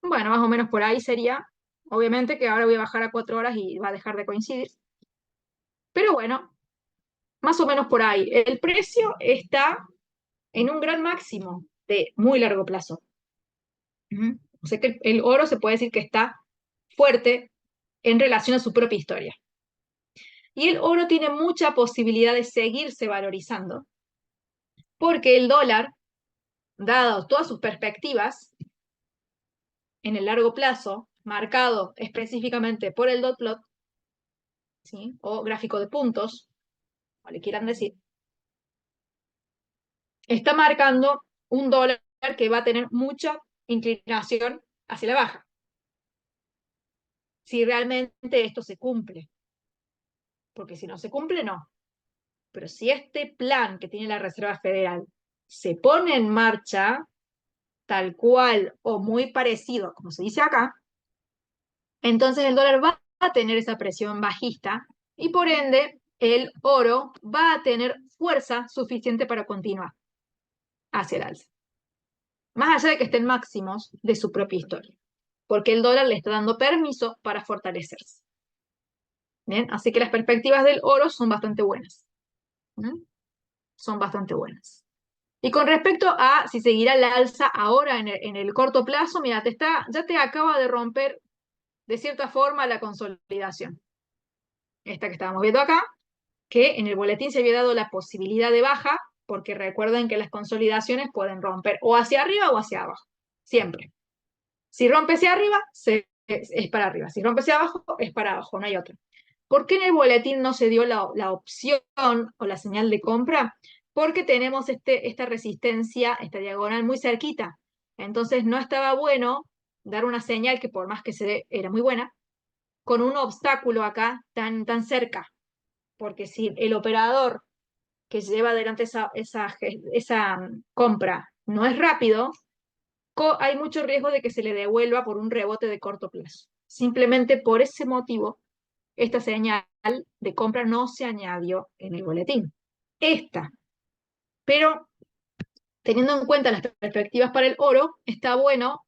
Speaker 1: Bueno, más o menos por ahí sería. Obviamente que ahora voy a bajar a 4 horas y va a dejar de coincidir. Pero bueno, más o menos por ahí. El precio está en un gran máximo de muy largo plazo. O sea que el oro se puede decir que está fuerte en relación a su propia historia. Y el oro tiene mucha posibilidad de seguirse valorizando, porque el dólar, dado todas sus perspectivas en el largo plazo, marcado específicamente por el dot plot, ¿sí? O gráfico de puntos, o le quieran decir, está marcando un dólar que va a tener mucha inclinación hacia la baja, si realmente esto se cumple. Porque si no se cumple, no. Pero si este plan que tiene la Reserva Federal se pone en marcha, tal cual o muy parecido, como se dice acá, entonces el dólar va a tener esa presión bajista y por ende el oro va a tener fuerza suficiente para continuar hacia el alza. Más allá de que estén máximos de su propia historia, porque el dólar le está dando permiso para fortalecerse. Bien, así que las perspectivas del oro son bastante buenas. ¿Mm? Son bastante buenas. Y con respecto a si seguirá la alza ahora en el corto plazo, mira, ya te acaba de romper de cierta forma la consolidación. Esta que estábamos viendo acá, que en el boletín se había dado la posibilidad de baja, porque recuerden que las consolidaciones pueden romper o hacia arriba o hacia abajo, siempre. Si rompe hacia arriba, es para arriba. Si rompe hacia abajo, es para abajo, no hay otra. ¿Por qué en el boletín no se dio la opción o la señal de compra? Porque tenemos esta resistencia, esta diagonal muy cerquita. Entonces no estaba bueno dar una señal que por más que se dé, era muy buena, con un obstáculo acá tan cerca. Porque si el operador que lleva adelante esa compra no es rápido, hay mucho riesgo de que se le devuelva por un rebote de corto plazo. Simplemente por ese motivo, esta señal de compra no se añadió en el boletín. Esta. Pero teniendo en cuenta las perspectivas para el oro, está bueno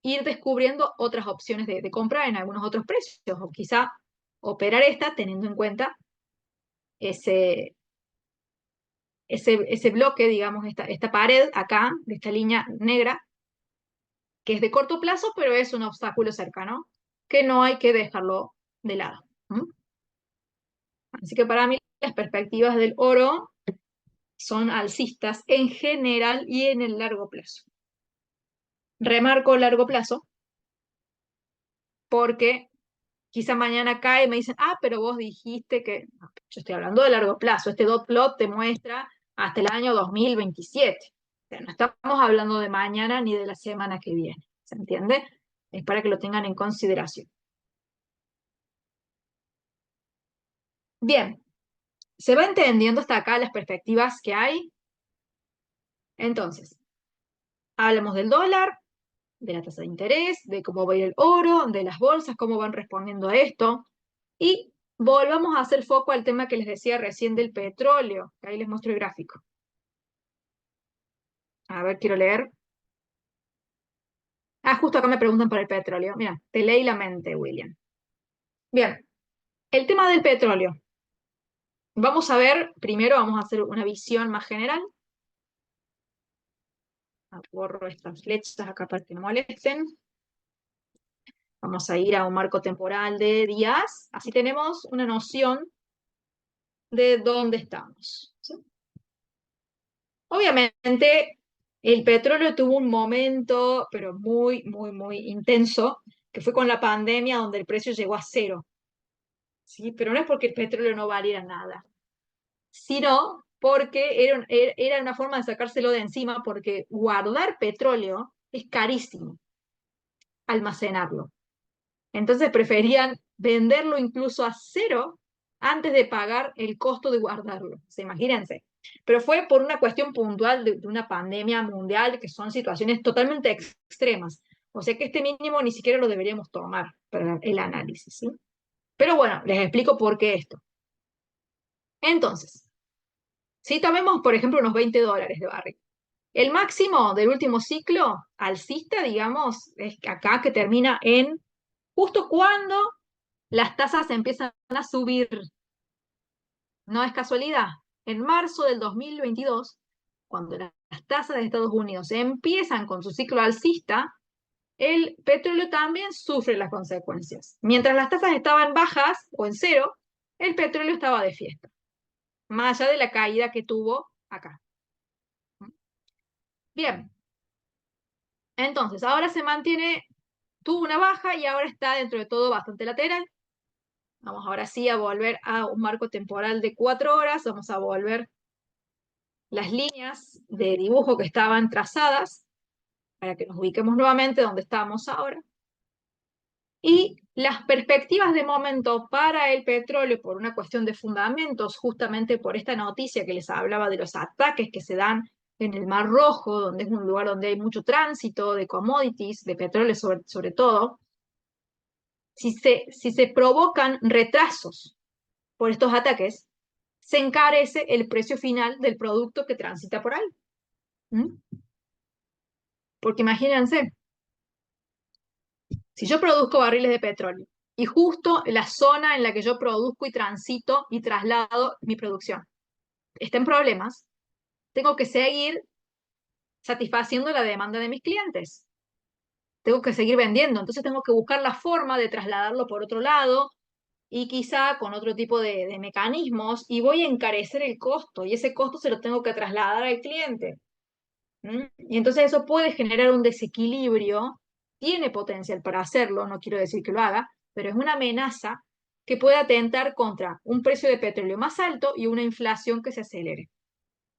Speaker 1: ir descubriendo otras opciones de compra en algunos otros precios, o quizá operar esta teniendo en cuenta ese, ese bloque, digamos, esta pared acá, de esta línea negra, que es de corto plazo, pero es un obstáculo cercano, que no hay que dejarlo de lado. Así que para mí las perspectivas del oro son alcistas en general y en el largo plazo. Remarco largo plazo porque quizá mañana cae y me dicen, pero vos dijiste que... No, yo estoy hablando de largo plazo. Este dot plot te muestra hasta el año 2027. O sea, no estamos hablando de mañana ni de la semana que viene. ¿Se entiende? Es para que lo tengan en consideración. Bien, ¿se va entendiendo hasta acá las perspectivas que hay? Entonces, hablamos del dólar, de la tasa de interés, de cómo va a ir el oro, de las bolsas, cómo van respondiendo a esto. Y volvamos a hacer foco al tema que les decía recién del petróleo, que ahí les muestro el gráfico. A ver, quiero leer. Ah, justo acá me preguntan por el petróleo. Mira, te leí la mente, William. Bien, el tema del petróleo. Vamos a ver, primero vamos a hacer una visión más general. Borro estas flechas acá para que no molesten. Vamos a ir a un marco temporal de días. Así tenemos una noción de dónde estamos. ¿Sí? Obviamente, el petróleo tuvo un momento, pero muy, muy, muy intenso, que fue con la pandemia, donde el precio llegó a cero. ¿Sí? Pero no es porque el petróleo no valiera nada, sino porque era una forma de sacárselo de encima, porque guardar petróleo es carísimo, almacenarlo. Entonces preferían venderlo incluso a cero antes de pagar el costo de guardarlo. ¿Se imagínense? Pero fue por una cuestión puntual de una pandemia mundial, que son situaciones totalmente extremas. O sea que este mínimo ni siquiera lo deberíamos tomar para el análisis, ¿sí? Pero bueno, les explico por qué esto. Entonces, si tomemos, por ejemplo, unos $20 de barril. El máximo del último ciclo alcista, digamos, es acá que termina en justo cuando las tasas empiezan a subir. No es casualidad. En marzo del 2022, cuando las tasas de Estados Unidos empiezan con su ciclo alcista, el petróleo también sufre las consecuencias. Mientras las tasas estaban bajas o en cero, el petróleo estaba de fiesta, más allá de la caída que tuvo acá. Bien, entonces ahora se mantiene, tuvo una baja y ahora está dentro de todo bastante lateral. Vamos ahora sí a volver a un marco temporal de 4 horas, vamos a volver las líneas de dibujo que estaban trazadas para que nos ubiquemos nuevamente donde estamos ahora. Y las perspectivas de momento para el petróleo, por una cuestión de fundamentos, justamente por esta noticia que les hablaba de los ataques que se dan en el Mar Rojo, donde es un lugar donde hay mucho tránsito de commodities, de petróleo sobre todo, si se provocan retrasos por estos ataques, se encarece el precio final del producto que transita por ahí. ¿Mm? Porque imagínense, si yo produzco barriles de petróleo y justo la zona en la que yo produzco y transito y traslado mi producción está en problemas, tengo que seguir satisfaciendo la demanda de mis clientes. Tengo que seguir vendiendo, entonces tengo que buscar la forma de trasladarlo por otro lado y quizá con otro tipo de mecanismos y voy a encarecer el costo y ese costo se lo tengo que trasladar al cliente. ¿Mm? Y entonces eso puede generar un desequilibrio, tiene potencial para hacerlo, no quiero decir que lo haga, pero es una amenaza que puede atentar contra un precio de petróleo más alto y una inflación que se acelere.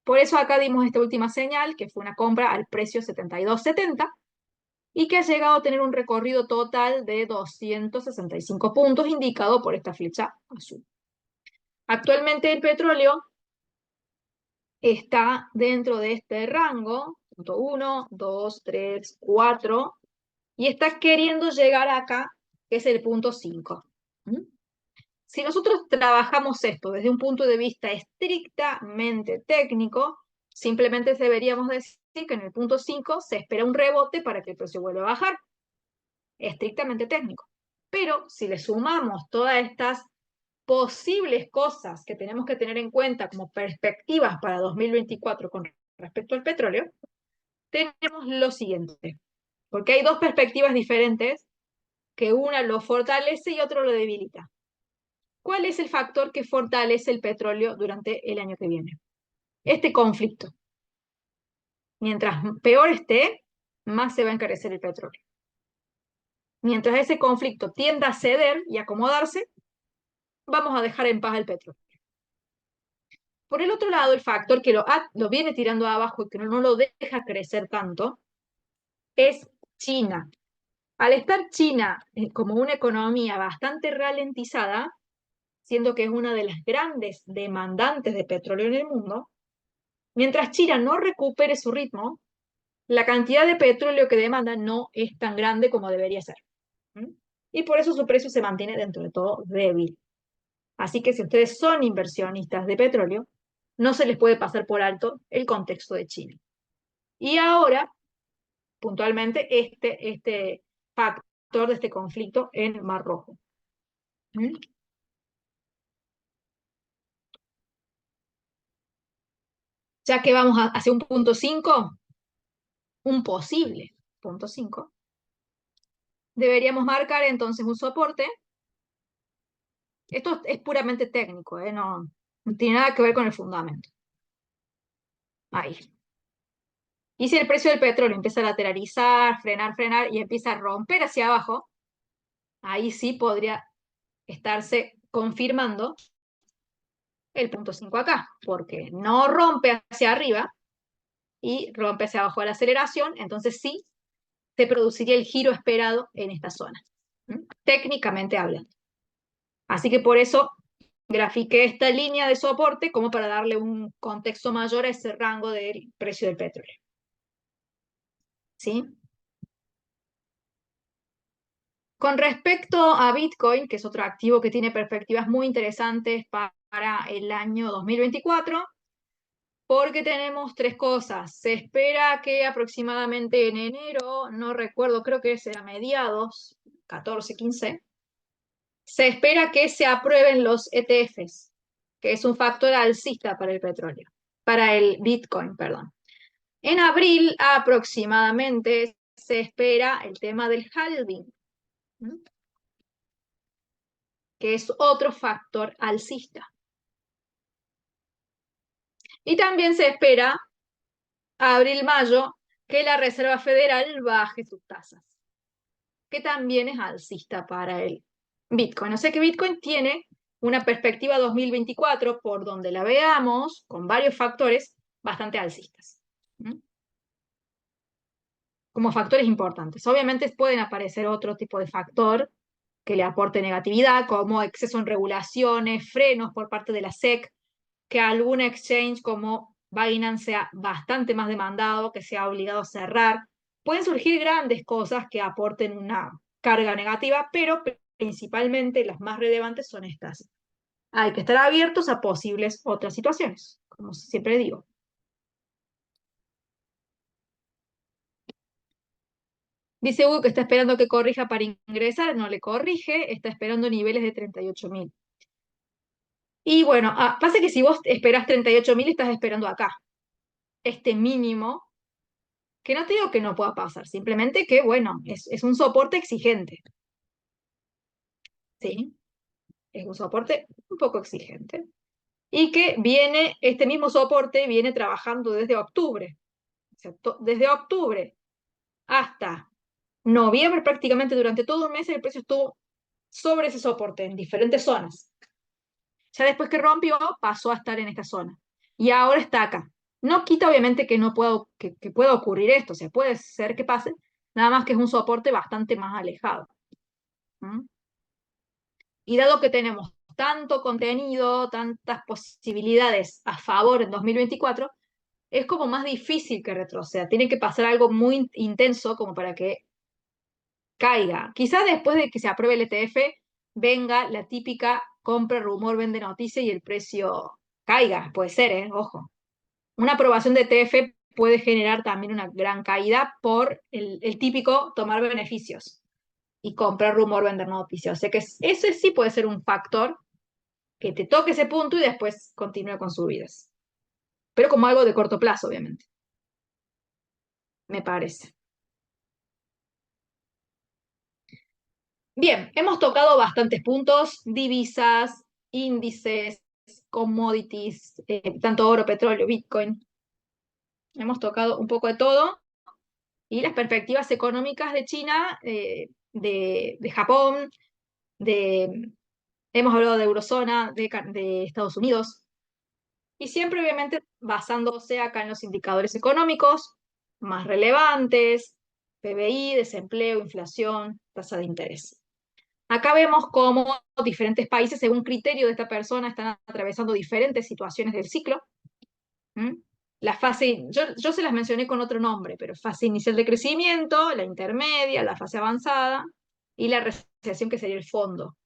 Speaker 1: Por eso acá dimos esta última señal, que fue una compra al precio 72.70 y que ha llegado a tener un recorrido total de 265 puntos indicado por esta flecha azul. Actualmente el petróleo está dentro de este rango, punto 1, 2, 3, 4, y está queriendo llegar acá, que es el punto 5. ¿Mm? Si nosotros trabajamos esto desde un punto de vista estrictamente técnico, simplemente deberíamos decir que en el punto 5 se espera un rebote para que el precio vuelva a bajar, estrictamente técnico. Pero si le sumamos todas estas posibles cosas que tenemos que tener en cuenta como perspectivas para 2024 con respecto al petróleo, tenemos lo siguiente, porque hay dos perspectivas diferentes, que una lo fortalece y otro lo debilita. ¿Cuál es el factor que fortalece el petróleo durante el año que viene? Este conflicto. Mientras peor esté, más se va a encarecer el petróleo. Mientras ese conflicto tienda a ceder y acomodarse, vamos a dejar en paz el petróleo. Por el otro lado, el factor que lo viene tirando abajo y que no lo deja crecer tanto es China. Al estar China como una economía bastante ralentizada, siendo que es una de las grandes demandantes de petróleo en el mundo, mientras China no recupere su ritmo, la cantidad de petróleo que demanda no es tan grande como debería ser. ¿Mm? Y por eso su precio se mantiene dentro de todo débil. Así que si ustedes son inversionistas de petróleo, no se les puede pasar por alto el contexto de China. Y ahora, puntualmente este factor de este conflicto en Mar Rojo. ¿Mm? Ya que vamos hacia un punto 5, un posible punto 5, deberíamos marcar entonces un soporte. Esto es puramente técnico, no tiene nada que ver con el fundamento. Ahí. Y si el precio del petróleo empieza a lateralizar, frenar y empieza a romper hacia abajo, ahí sí podría estarse confirmando el punto 5 acá, porque no rompe hacia arriba y rompe hacia abajo de la aceleración, entonces sí se produciría el giro esperado en esta zona, técnicamente hablando. Así que por eso grafiqué esta línea de soporte como para darle un contexto mayor a ese rango del precio del petróleo. ¿Sí? Con respecto a Bitcoin, que es otro activo que tiene perspectivas muy interesantes para el año 2024, porque tenemos tres cosas. Se espera que aproximadamente en enero, no recuerdo, creo que será mediados, 14, 15, se espera que se aprueben los ETFs, que es un factor alcista para el petróleo, para el Bitcoin, perdón. En abril aproximadamente se espera el tema del halving, que es otro factor alcista. Y también se espera, abril-mayo, que la Reserva Federal baje sus tasas, que también es alcista para el Bitcoin. O sea que Bitcoin tiene una perspectiva 2024, por donde la veamos, con varios factores bastante alcistas. Como factores importantes. Obviamente pueden aparecer otro tipo de factor que le aporte negatividad, como exceso en regulaciones, frenos por parte de la SEC, que algún exchange como Binance sea bastante más demandado, que sea obligado a cerrar. Pueden surgir grandes cosas que aporten una carga negativa, pero principalmente las más relevantes son estas. Hay que estar abiertos a posibles otras situaciones, como siempre digo. Dice Hugo que está esperando que corrija para ingresar, no le corrige, está esperando niveles de 38.000. Y bueno, pasa que si vos esperás 38.000, estás esperando acá, este mínimo, que no te digo que no pueda pasar, simplemente que, bueno, es un soporte exigente. ¿Sí? Es un soporte un poco exigente. Y que este mismo soporte viene trabajando desde octubre. O sea, desde octubre hasta noviembre, prácticamente durante todo un mes, el precio estuvo sobre ese soporte en diferentes zonas. Ya después que rompió, pasó a estar en esta zona. Y ahora está acá. No quita obviamente que no que pueda ocurrir esto, o sea, puede ser que pase, nada más que es un soporte bastante más alejado. Y dado que tenemos tanto contenido, tantas posibilidades a favor en 2024, es como más difícil que retroceda. Tiene que pasar algo muy intenso como para que caiga. Quizás después de que se apruebe el ETF, venga la típica compra, rumor, vende noticia y el precio caiga. Puede ser, ojo. Una aprobación de ETF puede generar también una gran caída por el típico tomar beneficios y comprar, rumor, vender noticias. O sea que ese sí puede ser un factor que te toque ese punto y después continúe con subidas. Pero como algo de corto plazo, obviamente. Me parece. Bien, hemos tocado bastantes puntos, divisas, índices, commodities, tanto oro, petróleo, Bitcoin. Hemos tocado un poco de todo. Y las perspectivas económicas de China, de Japón, hemos hablado de eurozona, de Estados Unidos. Y siempre, obviamente, basándose acá en los indicadores económicos más relevantes, PBI, desempleo, inflación, tasa de interés. Acá vemos cómo diferentes países, según criterio de esta persona, están atravesando diferentes situaciones del ciclo. La fase, yo se las mencioné con otro nombre, pero fase inicial de crecimiento, la intermedia, la fase avanzada y la recesión, que sería el fondo.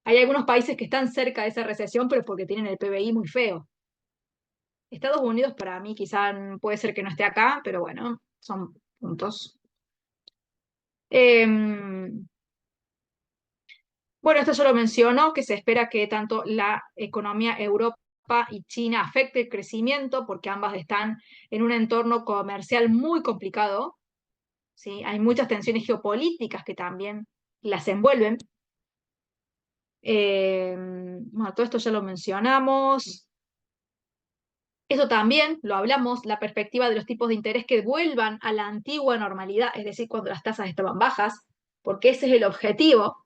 Speaker 1: Hay algunos países que están cerca de esa recesión, pero porque tienen el PBI muy feo. Estados Unidos para mí quizá puede ser que no esté acá, pero bueno, son puntos. Em, bueno, esto ya lo mencionó, que se espera que tanto la economía Europa y China afecte el crecimiento, porque ambas están en un entorno comercial muy complicado, ¿sí? Hay muchas tensiones geopolíticas que también las envuelven. Bueno, todo esto ya lo mencionamos. Eso también lo hablamos, la perspectiva de los tipos de interés que vuelvan a la antigua normalidad, es decir, cuando las tasas estaban bajas, porque ese es el objetivo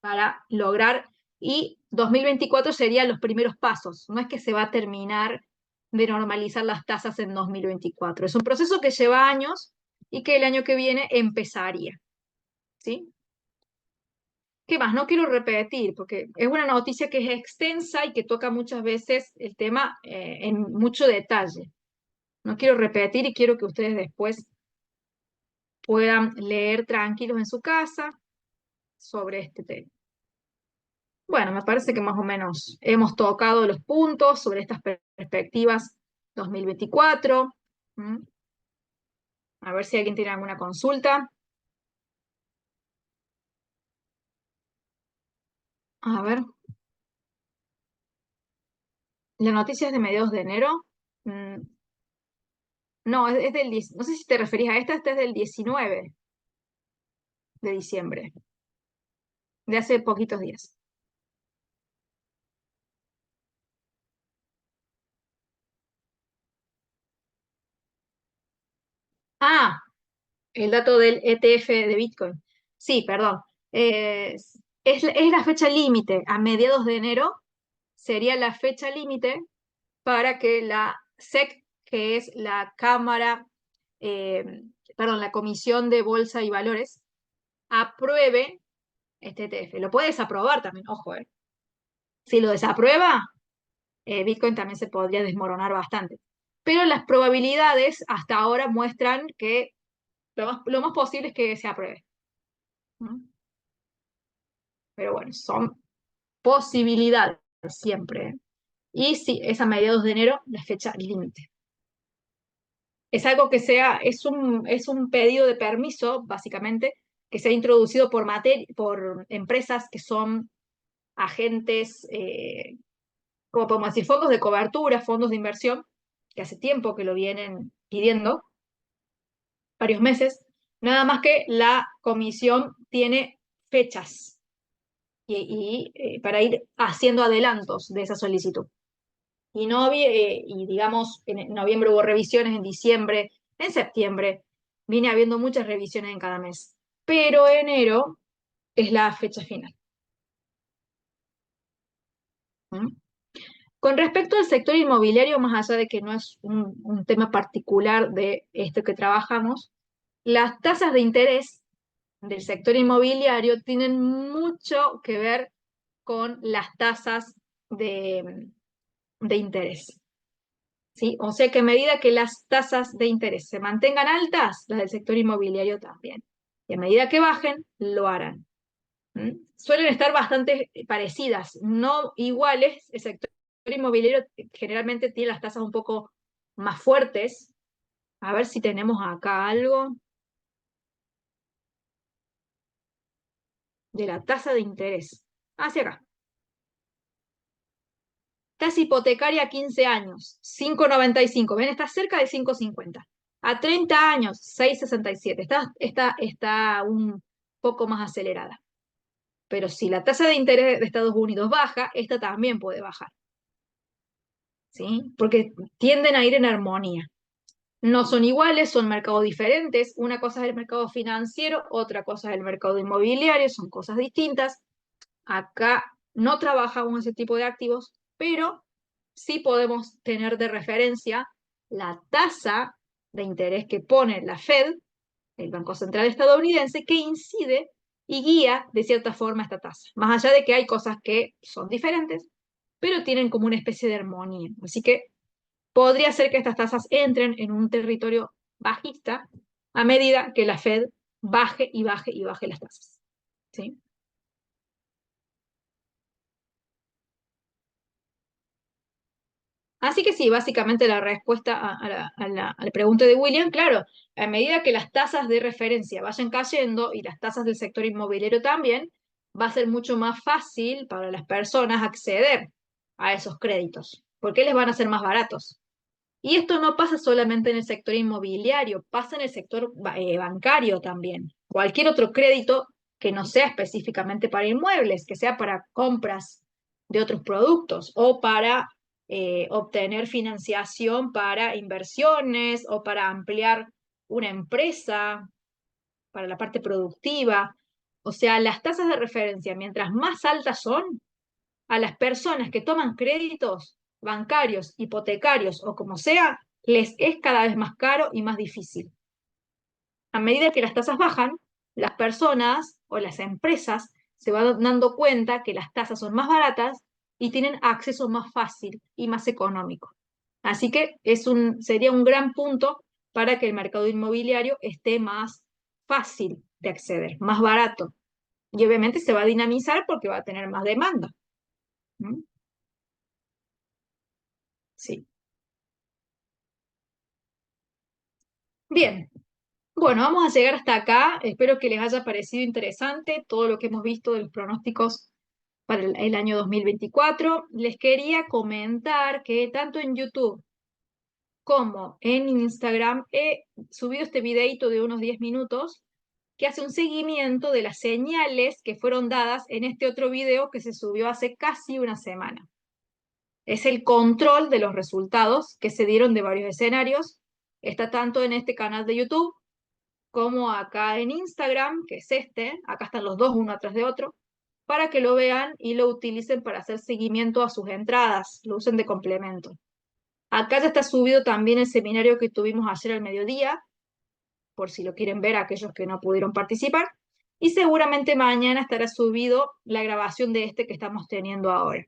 Speaker 1: para lograr, y 2024 serían los primeros pasos, no es que se va a terminar de normalizar las tasas en 2024, es un proceso que lleva años y que el año que viene empezaría, ¿sí? ¿Qué más? No quiero repetir, porque es una noticia que es extensa y que toca muchas veces el tema en mucho detalle. No quiero repetir y quiero que ustedes después puedan leer tranquilos en su casa sobre este tema. Bueno, me parece que más o menos hemos tocado los puntos sobre estas perspectivas 2024. ¿Mm? A ver si alguien tiene alguna consulta. A ver, la noticia es de mediados de enero. Mm, no, es del 10, no sé si te referís a esta es del 19 de diciembre, de hace poquitos días. Ah, el dato del ETF de Bitcoin. Sí, perdón. Es la fecha límite. A mediados de enero sería la fecha límite para que la SEC, que es la Cámara, eh, perdón, la Comisión de Bolsa y Valores, apruebe este ETF. Lo puede desaprobar también, ojo, eh. Si lo desaprueba, Bitcoin también se podría desmoronar bastante. Pero las probabilidades hasta ahora muestran que lo más posible es que se apruebe. ¿No? Pero bueno, son posibilidades siempre. ¿Eh? Y sí, es a mediados de enero la fecha límite. Es algo que es un pedido de permiso, básicamente, que se ha introducido por empresas que son agentes, como podemos decir, fondos de cobertura, fondos de inversión, que hace tiempo que lo vienen pidiendo, varios meses, nada más que la comisión tiene fechas para ir haciendo adelantos de esa solicitud. Y digamos, en noviembre hubo revisiones, en diciembre, en septiembre, viene habiendo muchas revisiones en cada mes. Pero enero es la fecha final. ¿Mm? Con respecto al sector inmobiliario, más allá de que no es un tema particular de esto que trabajamos, las tasas de interés del sector inmobiliario tienen mucho que ver con las tasas de interés. ¿Sí? O sea que a medida que las tasas de interés se mantengan altas, las del sector inmobiliario también. Y a medida que bajen, lo harán. ¿Mm? Suelen estar bastante parecidas, no iguales. El sector inmobiliario generalmente tiene las tasas un poco más fuertes. A ver si tenemos acá algo de la tasa de interés. Hacia acá. Tasa hipotecaria a 15 años, 5,95. ¿Ven? Está cerca de 5,50. A 30 años, 6,67. Está un poco más acelerada. Pero si la tasa de interés de Estados Unidos baja, esta también puede bajar. ¿Sí? Porque tienden a ir en armonía. No son iguales, son mercados diferentes. Una cosa es el mercado financiero, otra cosa es el mercado inmobiliario, son cosas distintas. Acá no trabajamos ese tipo de activos, pero sí podemos tener de referencia la tasa de interés que pone la Fed, el Banco Central estadounidense, que incide y guía de cierta forma esta tasa. Más allá de que hay cosas que son diferentes, pero tienen como una especie de armonía. Así que podría ser que estas tasas entren en un territorio bajista a medida que la Fed baje y baje y baje las tasas. ¿Sí? Así que sí, básicamente la respuesta a la pregunta de William, claro, a medida que las tasas de referencia vayan cayendo y las tasas del sector inmobiliario también, va a ser mucho más fácil para las personas acceder a esos créditos, porque les van a ser más baratos. Y esto no pasa solamente en el sector inmobiliario, pasa en el sector bancario también. Cualquier otro crédito que no sea específicamente para inmuebles, que sea para compras de otros productos o para obtener financiación para inversiones o para ampliar una empresa, para la parte productiva. O sea, las tasas de referencia, mientras más altas son, a las personas que toman créditos bancarios, hipotecarios o como sea, les es cada vez más caro y más difícil. A medida que las tasas bajan, las personas o las empresas se van dando cuenta que las tasas son más baratas y tienen acceso más fácil y más económico. Así que sería un gran punto para que el mercado inmobiliario esté más fácil de acceder, más barato. Y obviamente se va a dinamizar porque va a tener más demanda. ¿Mm? Sí. Bien, bueno, vamos a llegar hasta acá. Espero que les haya parecido interesante todo lo que hemos visto de los pronósticos para el año 2024. Les quería comentar que tanto en YouTube como en Instagram he subido este videito de unos 10 minutos que hace un seguimiento de las señales que fueron dadas en este otro video que se subió hace casi una semana. Es el control de los resultados que se dieron de varios escenarios. Está tanto en este canal de YouTube como acá en Instagram, que es este, acá están los dos uno atrás de otro, para que lo vean y lo utilicen para hacer seguimiento a sus entradas, lo usen de complemento. Acá ya está subido también el seminario que tuvimos ayer al mediodía, por si lo quieren ver aquellos que no pudieron participar, y seguramente mañana estará subido la grabación de este que estamos teniendo ahora.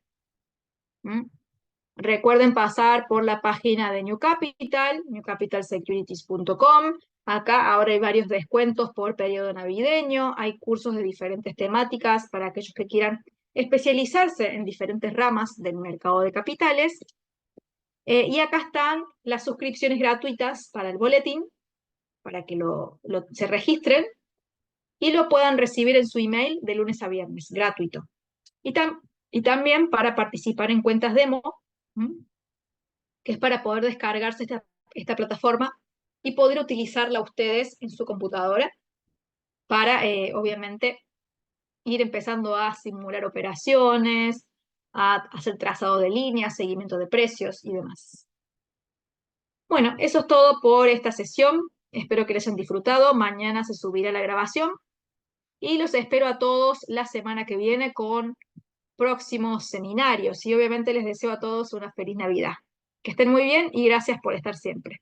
Speaker 1: ¿Mm? Recuerden pasar por la página de New Capital, newcapitalsecurities.com. Acá ahora hay varios descuentos por periodo navideño, hay cursos de diferentes temáticas para aquellos que quieran especializarse en diferentes ramas del mercado de capitales. Y acá están las suscripciones gratuitas para el boletín, para que se registren y lo puedan recibir en su email de lunes a viernes, gratuito. Y, y también para participar en cuentas demo, que es para poder descargarse esta plataforma y poder utilizarla ustedes en su computadora para, obviamente, ir empezando a simular operaciones, a hacer trazado de líneas, seguimiento de precios y demás. Bueno, eso es todo por esta sesión. Espero que les hayan disfrutado. Mañana se subirá la grabación y los espero a todos la semana que viene con próximos seminarios y obviamente les deseo a todos una feliz Navidad. Que estén muy bien y gracias por estar siempre.